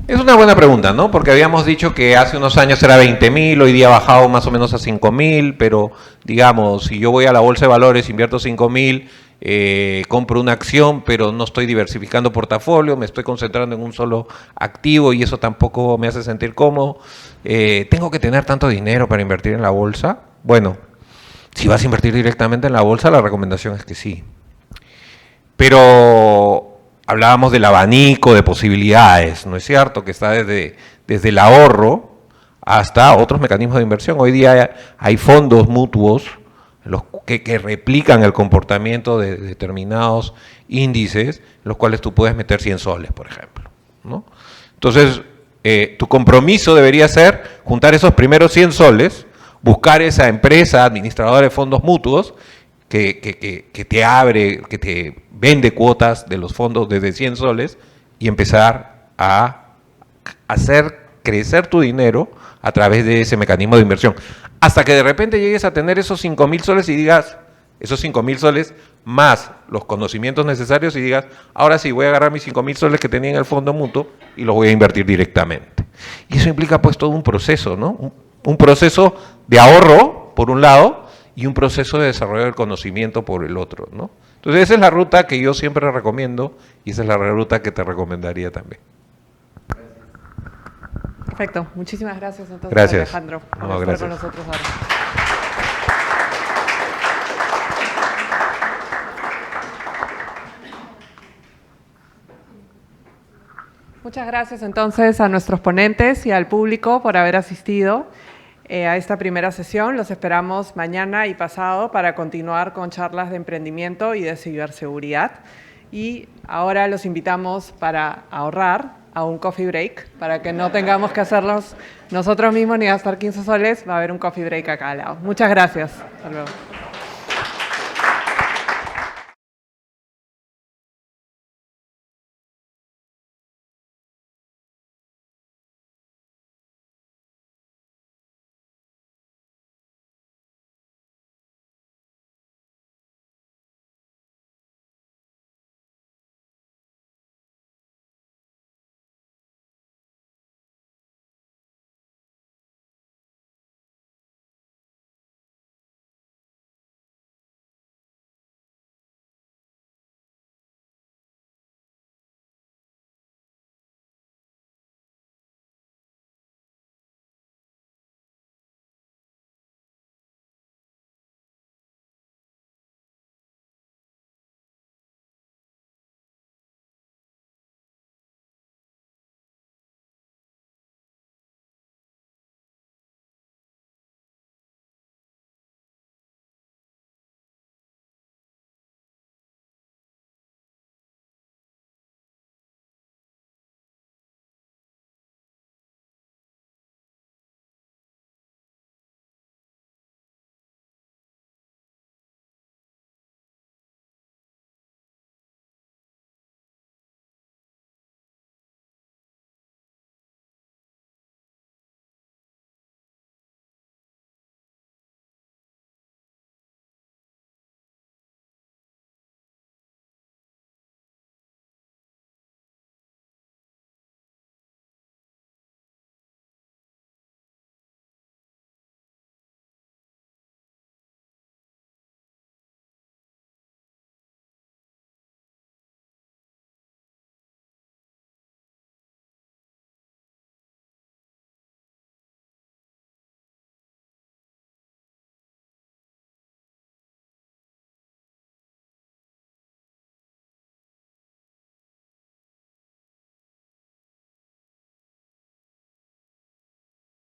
Es una buena pregunta, ¿no? Porque habíamos dicho que hace unos años era 20.000, hoy día ha bajado más o menos a 5.000, pero digamos, si yo voy a la Bolsa de Valores, invierto 5.000, compro una acción, pero no estoy diversificando portafolio, me estoy concentrando en un solo activo y eso tampoco me hace sentir cómodo. ¿Tengo que tener tanto dinero para invertir en la bolsa? Bueno, si vas a invertir directamente en la bolsa, la recomendación es que sí. Pero hablábamos del abanico de posibilidades, ¿no es cierto? Que está desde el ahorro hasta otros mecanismos de inversión. Hoy día hay fondos mutuos que replican el comportamiento de determinados índices, los cuales tú puedes meter 100 soles, por ejemplo, ¿no? Entonces, tu compromiso debería ser juntar esos primeros 100 soles, buscar esa empresa administradora de fondos mutuos que te abre, que te vende cuotas de los fondos desde 100 soles y empezar a hacer crecer tu dinero a través de ese mecanismo de inversión. Hasta que de repente llegues a tener esos 5.000 soles y digas, esos 5.000 soles más los conocimientos necesarios y digas, ahora sí, voy a agarrar mis 5.000 soles que tenía en el fondo mutuo y los voy a invertir directamente. Y eso implica pues todo un proceso, ¿no? Un proceso de ahorro, por un lado, y un proceso de desarrollo del conocimiento por el otro, ¿no? Entonces esa es la ruta que yo siempre recomiendo y esa es la ruta que te recomendaría también. Perfecto, muchísimas gracias entonces, Gracias. Alejandro, por No, estar gracias. con nosotros ahora. Muchas gracias entonces a nuestros ponentes y al público por haber asistido a esta primera sesión. Los esperamos mañana y pasado para continuar con charlas de emprendimiento y de ciberseguridad. Y ahora los invitamos para ahorrar a un coffee break, para que no tengamos que hacerlos nosotros mismos ni gastar 15 soles. Va a haber un coffee break acá al lado. Muchas gracias. Hasta luego.